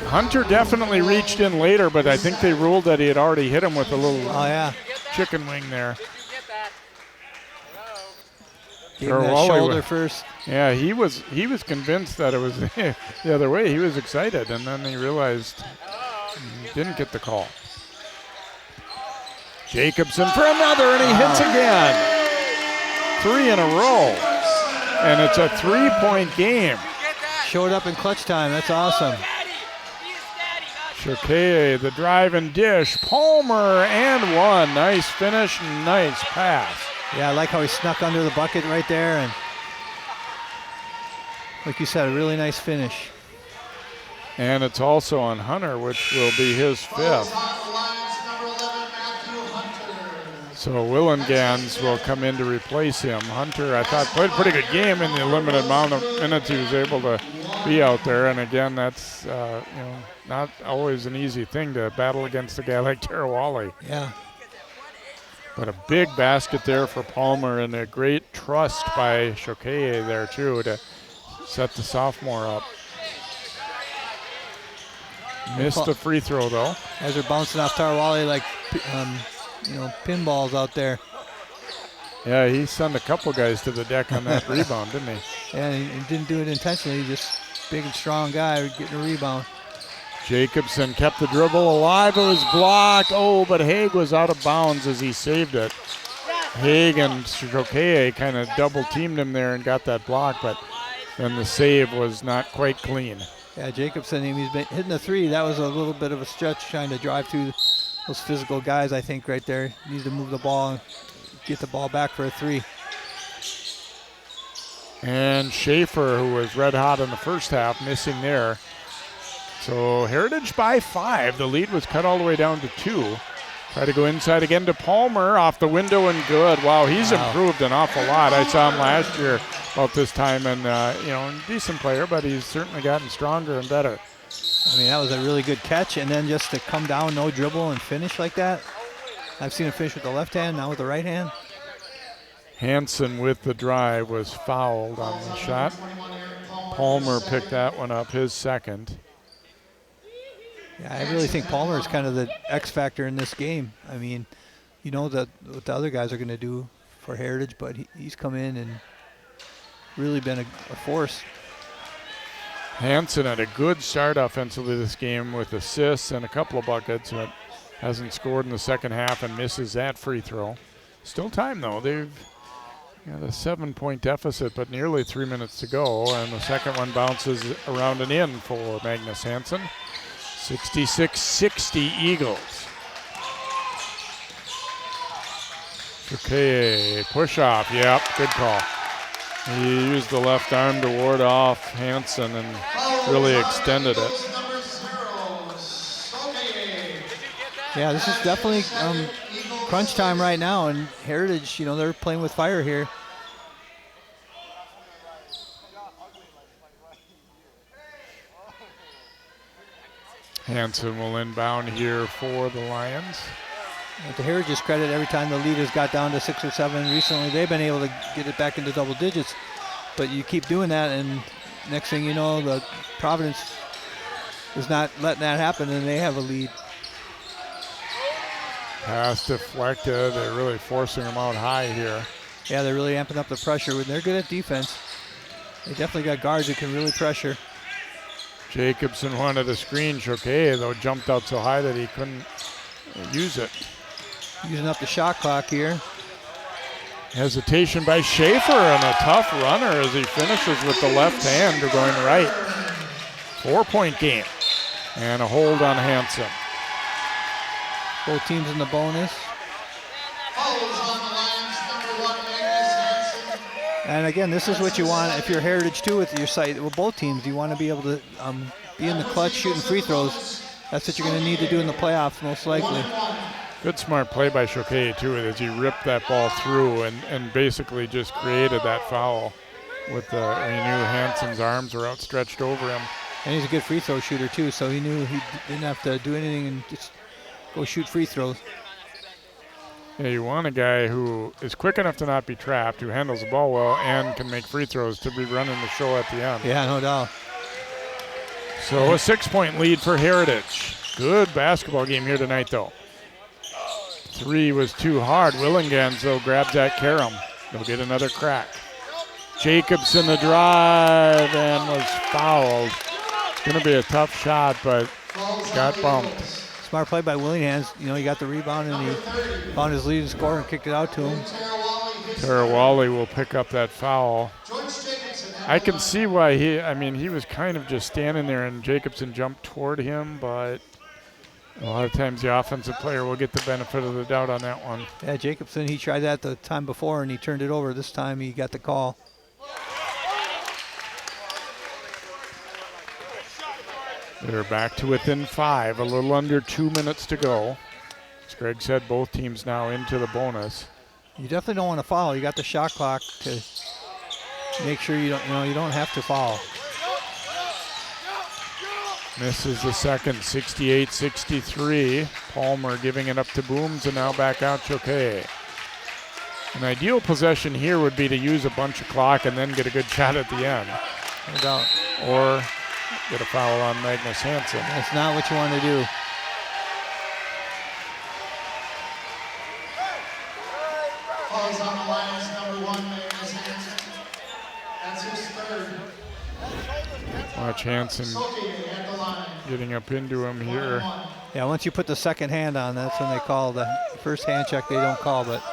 Hunter definitely reached in later, but I think they ruled that he had already hit him with a little chicken wing there. Gave him that shoulder first. Yeah, he was convinced that it was the other way. He was excited, and then he realized he didn't get the call. Jacobson for another, and he hits again. 3 in a row, and it's a 3-point game. Showed up in clutch time. That's awesome. Shokeye, the drive and dish. Palmer and one. Nice finish, nice pass. Yeah, I like how he snuck under the bucket right there, and like you said, a really nice finish. And it's also on Hunter, which will be his 5th. So Willengans will come in to replace him. Hunter, I thought, played a pretty good game in the limited amount of minutes he was able to be out there. And again, that's not always an easy thing to battle against a guy like Tarawali. Yeah. But a big basket there for Palmer, and a great trust by Shokeye there too to set the sophomore up. Missed the free throw though. As they're bouncing off Tarawali like pinballs out there. Yeah, he sent a couple guys to the deck on that rebound, didn't he? Yeah, he didn't do it intentionally. Just big and strong guy getting a rebound. Jacobson kept the dribble alive. It was blocked. Oh, but Haig was out of bounds as he saved it. Haig and Shokeye kind of double teamed him there and got that block, but then the save was not quite clean. Yeah, Jacobson, he's been hitting the 3. That was a little bit of a stretch trying to drive through those physical guys, I think, right there. Needs to move the ball and get the ball back for a 3. And Schaefer, who was red hot in the first half, missing there. So Heritage by 5. The lead was cut all the way down to 2. Try to go inside again to Palmer, off the window and good. Wow, he's improved an awful lot. I saw him last year about this time, and decent player, but he's certainly gotten stronger and better. I mean, that was a really good catch, and then just to come down, no dribble, and finish like that. I've seen him finish with the left hand, now with the right hand. Hansen with the drive was fouled on the shot. Palmer picked that one up, his second. Yeah, I really think Palmer is kind of the X factor in this game. I mean, what the other guys are going to do for Heritage, but he's come in and really been a force. Hansen had a good start offensively this game with assists and a couple of buckets, but hasn't scored in the second half and misses that free throw. Still time though. They've got a 7-point deficit, but nearly 3 minutes to go, and the second one bounces around and in for Magnus Hansen. 66-60 Eagles. Okay, push off. Yep, good call. He used the left arm to ward off Hansen and really extended it. Yeah, this is definitely crunch time right now, and Heritage, they're playing with fire here. Hansen will inbound here for the Lions. And to Heritage's credit, every time the lead has got down to 6 or 7 recently, they've been able to get it back into double digits. But you keep doing that, and next thing you know, the Providence is not letting that happen, and they have a lead. Pass deflected. They're really forcing them out high here. Yeah, they're really amping up the pressure. They're good at defense. They definitely got guards who can really pressure. Jacobson wanted a screen. Shokeye, though, jumped out so high that he couldn't use it. Using up the shot clock here. Hesitation by Schaefer, and a tough runner as he finishes with the left hand going right. 4-point game. And a hold on Hansen. Both teams in the bonus. And again, this is what you want if you're Heritage too with your site. Well, both teams, you want to be able to be in the clutch shooting free throws. That's what you're going to need to do in the playoffs most likely. Good smart play by Choquet too, as he ripped that ball through and basically just created that foul with he knew Hansen's arms were outstretched over him. And he's a good free throw shooter too, so he knew he didn't have to do anything and just go shoot free throws. Yeah, you want a guy who is quick enough to not be trapped, who handles the ball well, and can make free throws to be running the show at the end. Yeah, no doubt. So a 6-point lead for Heritage. Good basketball game here tonight, though. 3 was too hard. Willingans, though, grabs that carom. They'll get another crack. Jacobson the drive and was fouled. It's going to be a tough shot, but got bumped. Smart play by Willinghans. You know, he got the rebound and he found his leading scorer and kicked it out to him. Tarawali will pick up that foul. I can see why he was kind of just standing there and Jacobson jumped toward him, but a lot of times the offensive player will get the benefit of the doubt on that one. Yeah, Jacobson, he tried that the time before and he turned it over. This time he got the call. They're back to within 5, a little under 2 minutes to go. As Greg said, both teams now into the bonus. You definitely don't want to foul. You got the shot clock to make sure you don't have to foul. Misses the second, 68-63. Palmer giving it up to Booms, and now back out Choquet. An ideal possession here would be to use a bunch of clock and then get a good shot at the end. No doubt. Or get a foul on Magnus Hansen. That's not what you want to do. Falls on the line is number 1, Magnus Hansen. That's his third. Watch Hansen At the line. getting up into him here. Yeah, once you put the second hand on, that's when they call the first hand check. They don't call, but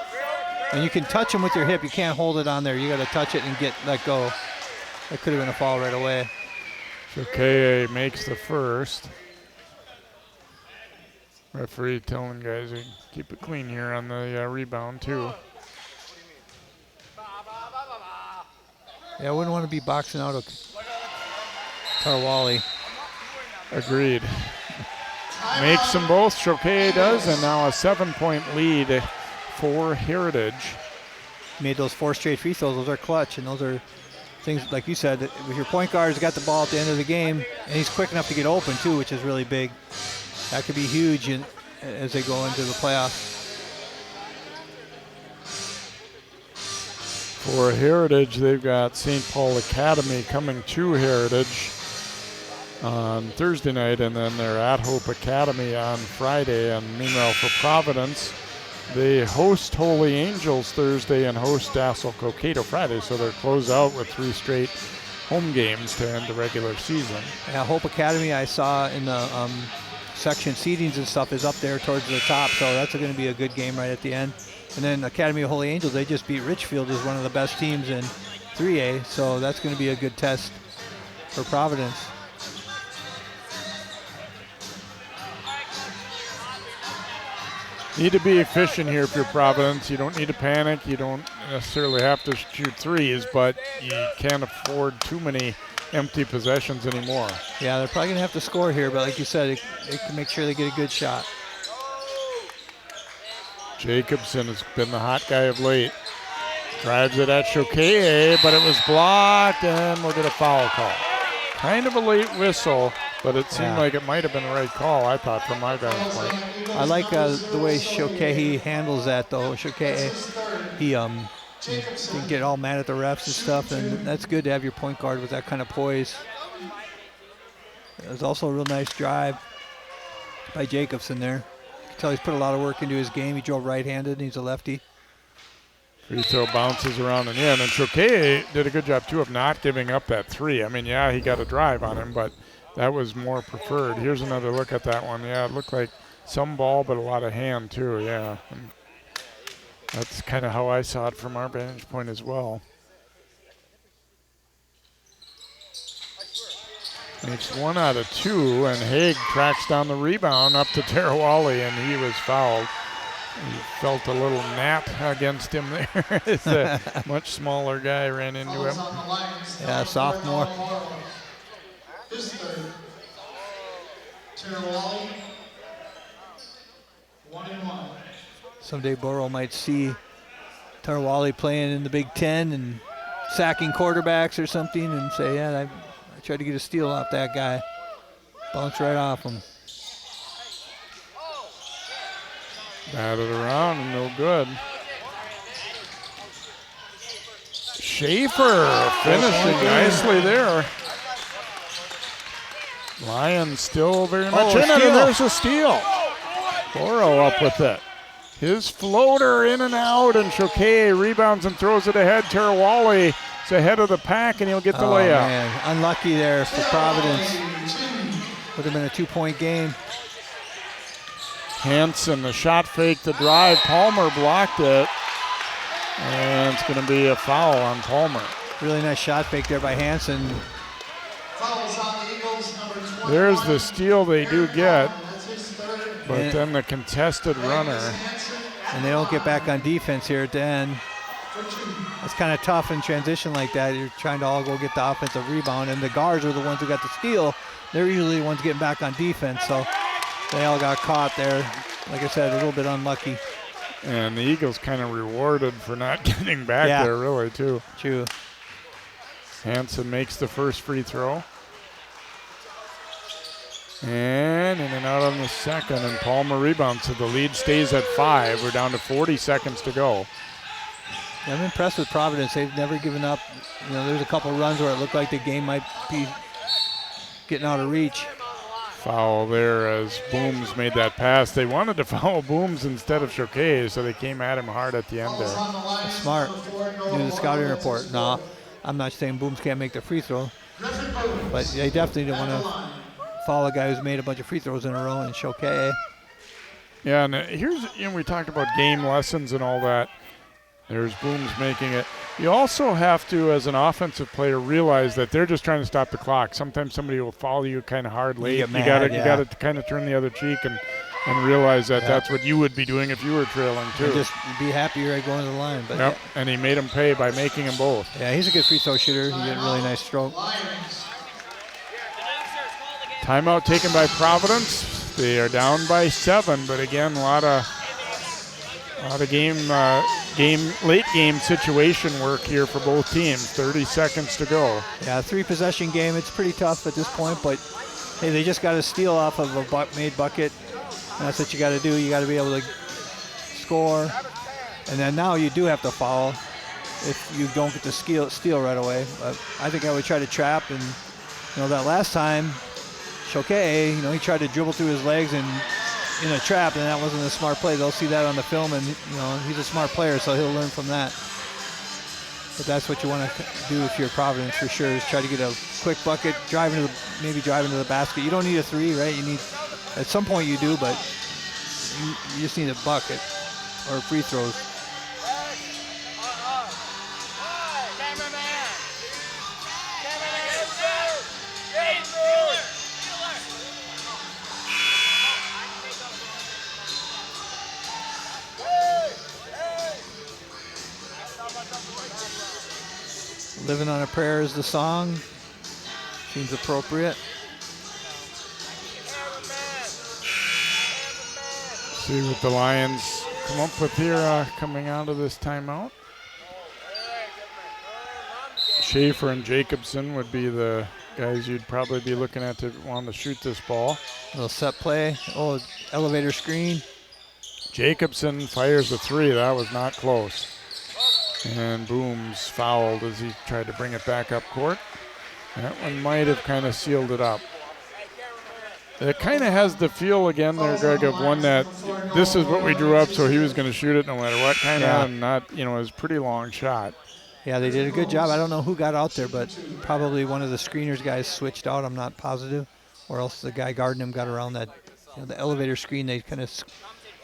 and you can touch him with your hip. You can't hold it on there. You got to touch it and let go. That could have been a foul right away. Choquet makes the first. Referee telling guys to keep it clean here on the rebound too. Yeah, I wouldn't want to be boxing out of Tarawali. Agreed. Makes them both, Choquet does, and now a 7-point lead for Heritage. Made those 4 straight free throws. Those are clutch, and those are things, like you said, with your point guard's got the ball at the end of the game, and he's quick enough to get open too, which is really big. That could be huge as they go into the playoffs. For Heritage, they've got St. Paul Academy coming to Heritage on Thursday night, and then they're at Hope Academy on Friday. And meanwhile, for Providence, they host Holy Angels Thursday and host Dassel Cokato Friday, so they're closed out with 3 straight home games to end the regular season. Yeah, Hope Academy I saw in the section seedings and stuff is up there towards the top, so that's going to be a good game right at the end. And then Academy of Holy Angels, they just beat Richfield, is one of the best teams in 3A, so that's going to be a good test for Providence. Need to be efficient here if you're Providence. You don't need to panic. You don't necessarily have to shoot threes, but you can't afford too many empty possessions anymore. Yeah, they're probably going to have to score here, but like you said, they can make sure they get a good shot. Jacobson has been the hot guy of late. Drives it at Choquet, but it was blocked, and we'll get a foul call. Kind of a late whistle, but it seemed like it might have been the right call, I thought, from my vantage point. I like the way Choquet handles that, though. Choquet, he can get all mad at the refs and stuff, and that's good to have your point guard with that kind of poise. It was also a real nice drive by Jacobson there. You can tell he's put a lot of work into his game. He drove right-handed, and he's a lefty. Free throw bounces around and in, and Choquet did a good job, too, of not giving up that 3. I mean, yeah, he got a drive on him, but that was more preferred. Here's another look at that one. Yeah, it looked like some ball, but a lot of hand, too, yeah. And that's kind of how I saw it from our vantage point as well. Makes 1 out of 2, and Haig tracks down the rebound up to Tarawali, and he was fouled. He felt a little gnat against him there. It's a much smaller guy ran into him. Yeah, sophomore. His third. Tarawali. Someday Burrow might see Tarwali playing in the Big Ten and sacking quarterbacks or something and say, yeah, I tried to get a steal off that guy. Bounce right off him. Batted around and no good. Schaefer finishing nicely there. Lions still very much in it, and there's a steal. Boro up with it. His floater in and out, and Choquet rebounds and throws it ahead. Tarawali is ahead of the pack, and he'll get the layup. Man, unlucky there for Providence. Would have been a 2-point game. Hansen, the shot fake, the drive. Palmer blocked it, and it's going to be a foul on Palmer. Really nice shot fake there by Hansen. There's the steal they do get, but then the contested runner. And they don't get back on defense here at the end. It's kind of tough in transition like that. You're trying to all go get the offensive rebound, and the guards are the ones who got the steal. They're usually the ones getting back on defense, so they all got caught there. Like I said, a little bit unlucky. And the Eagles kind of rewarded for not getting back there, really, too. True. Hansen makes the first free throw. And in and out on the second, and Palmer rebounds, so the lead stays at 5. We're down to 40 seconds to go. Yeah, I'm impressed with Providence. They've never given up. You know, there's a couple runs where it looked like the game might be getting out of reach. Foul there as Booms made that pass. They wanted to foul Booms instead of Choquet, so they came at him hard at the end there. That's smart. Do the scouting report. No, I'm not saying Booms can't make the free throw, but they definitely didn't want to foul a guy who's made a bunch of free throws in a row and Choquet. Yeah, and here's, we talked about game lessons and all that. There's Booms making it. You also have to, as an offensive player, realize that they're just trying to stop the clock. Sometimes somebody will follow you kind of hard late. You got to kind of turn the other cheek and realize that that's what you would be doing if you were trailing too. And just be happy you're going to the line. But and he made them pay by making them both. Yeah, he's a good free throw shooter. He did a really nice stroke. Timeout taken by Providence. They are down by 7, but again, a lot of late game situation work here for both teams. 30 seconds to go. Yeah, 3-possession game. It's pretty tough at this point, but hey, they just got to steal off of a made bucket. And that's what you got to do. You got to be able to score, and then now you do have to foul if you don't get the steal right away. But I think I would try to trap, and that last time, Choquet, he tried to dribble through his legs and in a trap, and that wasn't a smart play. They'll see that on the film, and he's a smart player, so he'll learn from that. But that's what you want to do if you're Providence for sure, is try to get a quick bucket, maybe drive into the basket. You don't need a 3, right? You need, at some point you do, but you just need a bucket or free throws. Living on a Prayer is the song. Seems appropriate. See what the Lions come up with here coming out of this timeout. Schaefer and Jacobson would be the guys you'd probably be looking at to want to shoot this ball. A little set play. Oh, elevator screen. Jacobson fires a 3. That was not close. And Booms fouled as he tried to bring it back up court. That one might have kind of sealed it up. It kind of has the feel again there, Greg, of one that this is what we drew up, so he was going to shoot it no matter what kind of, and not, it was a pretty long shot. Yeah, they did a good job. I don't know who got out there, but probably one of the screeners guys switched out. I'm not positive. Or else the guy guarding him got around that, the elevator screen. They kind of,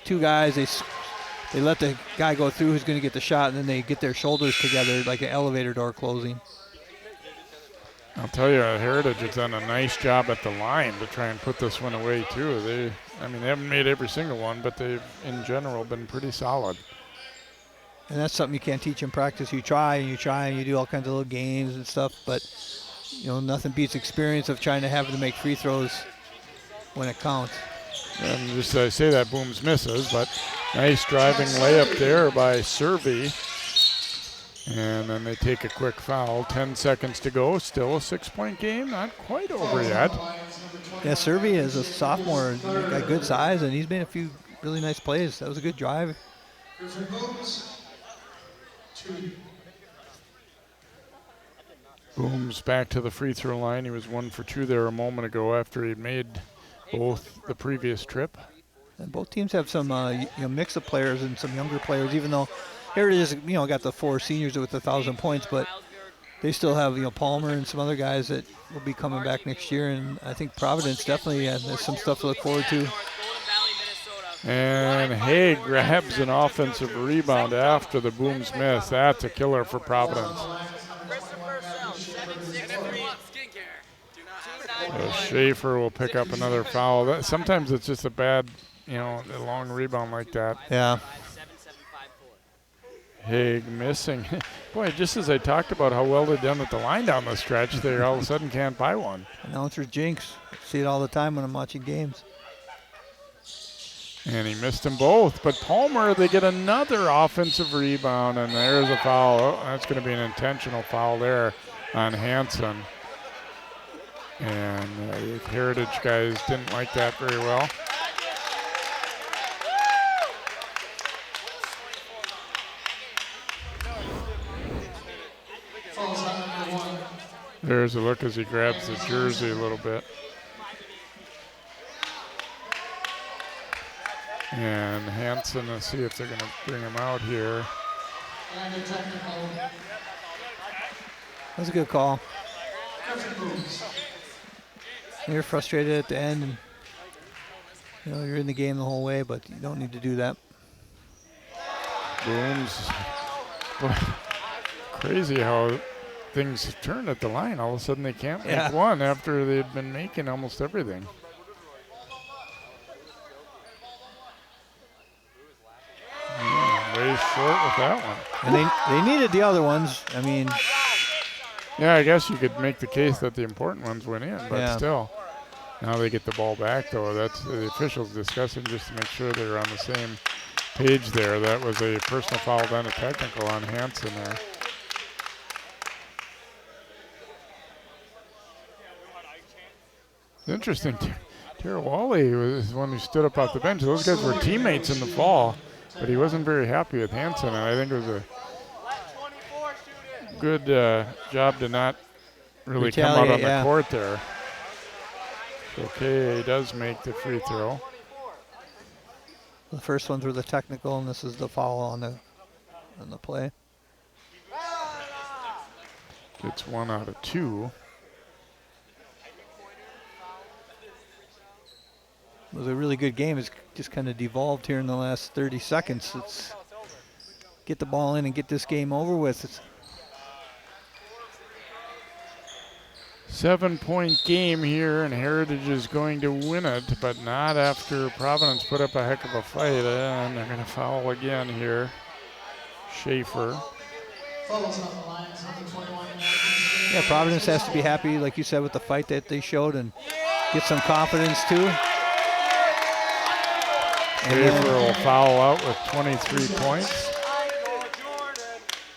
2 guys, they let the guy go through who's going to get the shot, and then they get their shoulders together like an elevator door closing. I'll tell you, Heritage has done a nice job at the line to try and put this one away, too. They haven't made every single one, but they've, in general, been pretty solid. And that's something you can't teach in practice. You try and you do all kinds of little games and stuff, but, nothing beats experience of trying to have to make free throws when it counts. And just as I say that, Booms misses, but nice driving layup there by Servey. And then they take a quick foul. 10 seconds to go. Still a 6-point game. Not quite over yet. Yeah, Servey is a sophomore. He's got good size, and he's made a few really nice plays. That was a good drive. Booms back to the free throw line. He was 1 for 2 there a moment ago after he'd made both the previous trip. And both teams have some mix of players and some younger players, even though Heritage got the 4 seniors with 1,000 points, but they still have Palmer and some other guys that will be coming back next year, and I think Providence definitely has some stuff to look forward to. And Hay grabs an offensive rebound after the Booms miss. That's a killer for Providence. So Schaefer will pick up another foul. Sometimes it's just a bad, a long rebound like that. Yeah. Haig missing. Boy, just as I talked about how well they've done at the line down the stretch, they all of a sudden can't buy one. Announcer jinx. I see it all the time when I'm watching games. And he missed them both. But Palmer, they get another offensive rebound, and there's a foul. Oh, that's going to be an intentional foul there on Hansen. And the Heritage guys didn't like that very well. There's a look as he grabs the jersey a little bit. And Hansen, let's see if they're going to bring him out here. That's a good call. You're frustrated at the end, and you're in the game the whole way, but you don't need to do that. Booms. Crazy how things have turned at the line. All of a sudden they can't make one after they'd been making almost everything. Way short with that one. And they needed the other ones. I mean, yeah, I guess you could make the case that the important ones went in, but still. Now they get the ball back, though. That's the officials discussing just to make sure they're on the same page there. That was a personal foul, then a technical on Hansen there. It's interesting. Tarawali was the one who stood up off the bench. Those guys were teammates in the fall, but he wasn't very happy with Hansen, and I think it was a good job to not really come out on the court there. So K.A. does make the free throw. The first ones were the technical, and this is the foul on the play. Gets 1 out of 2. It was a really good game. It's just kind of devolved here in the last 30 seconds. It's get the ball in and get this game over with. It's 7-point game here, and Heritage is going to win it, but not after Providence put up a heck of a fight. And they're going to foul again here. Schaefer. Yeah, Providence has to be happy, like you said, with the fight that they showed and get some confidence too. Schaefer will foul out with 23 points.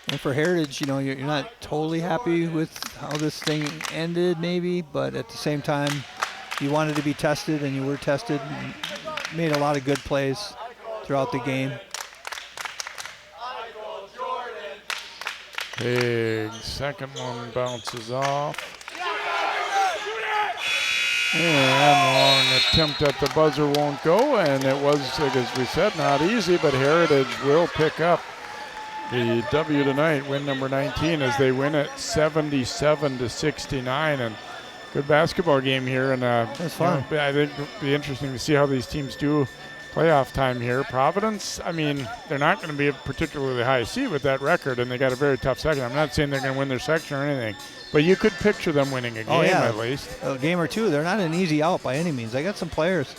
And for Heritage, you're not totally happy with how this thing ended maybe, but at the same time, you wanted to be tested and you were tested and made a lot of good plays throughout the game. Big second one bounces off. And long attempt at the buzzer won't go, and it was, as we said, not easy, but Heritage will pick up the W tonight, win number 19, as they win it 77-69, and good basketball game here. And that's fun. I think it'll be interesting to see how these teams do playoff time here. Providence, I mean, they're not going to be a particularly high seed with that record, and they got a very tough second. I'm not saying they're going to win their section or anything, but you could picture them winning a game at least. A game or two. They're not an easy out by any means. They got some players.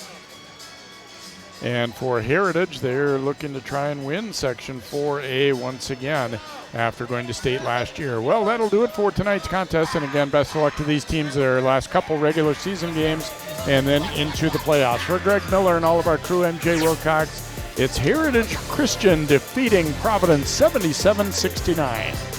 And for Heritage, they're looking to try and win Section 4A once again after going to state last year. Well, that'll do it for tonight's contest. And again, best of luck to these teams, their last couple regular season games. and then into the playoffs. For Greg Miller and all of our crew, MJ Wilcox, it's Heritage Christian defeating Providence 77-69.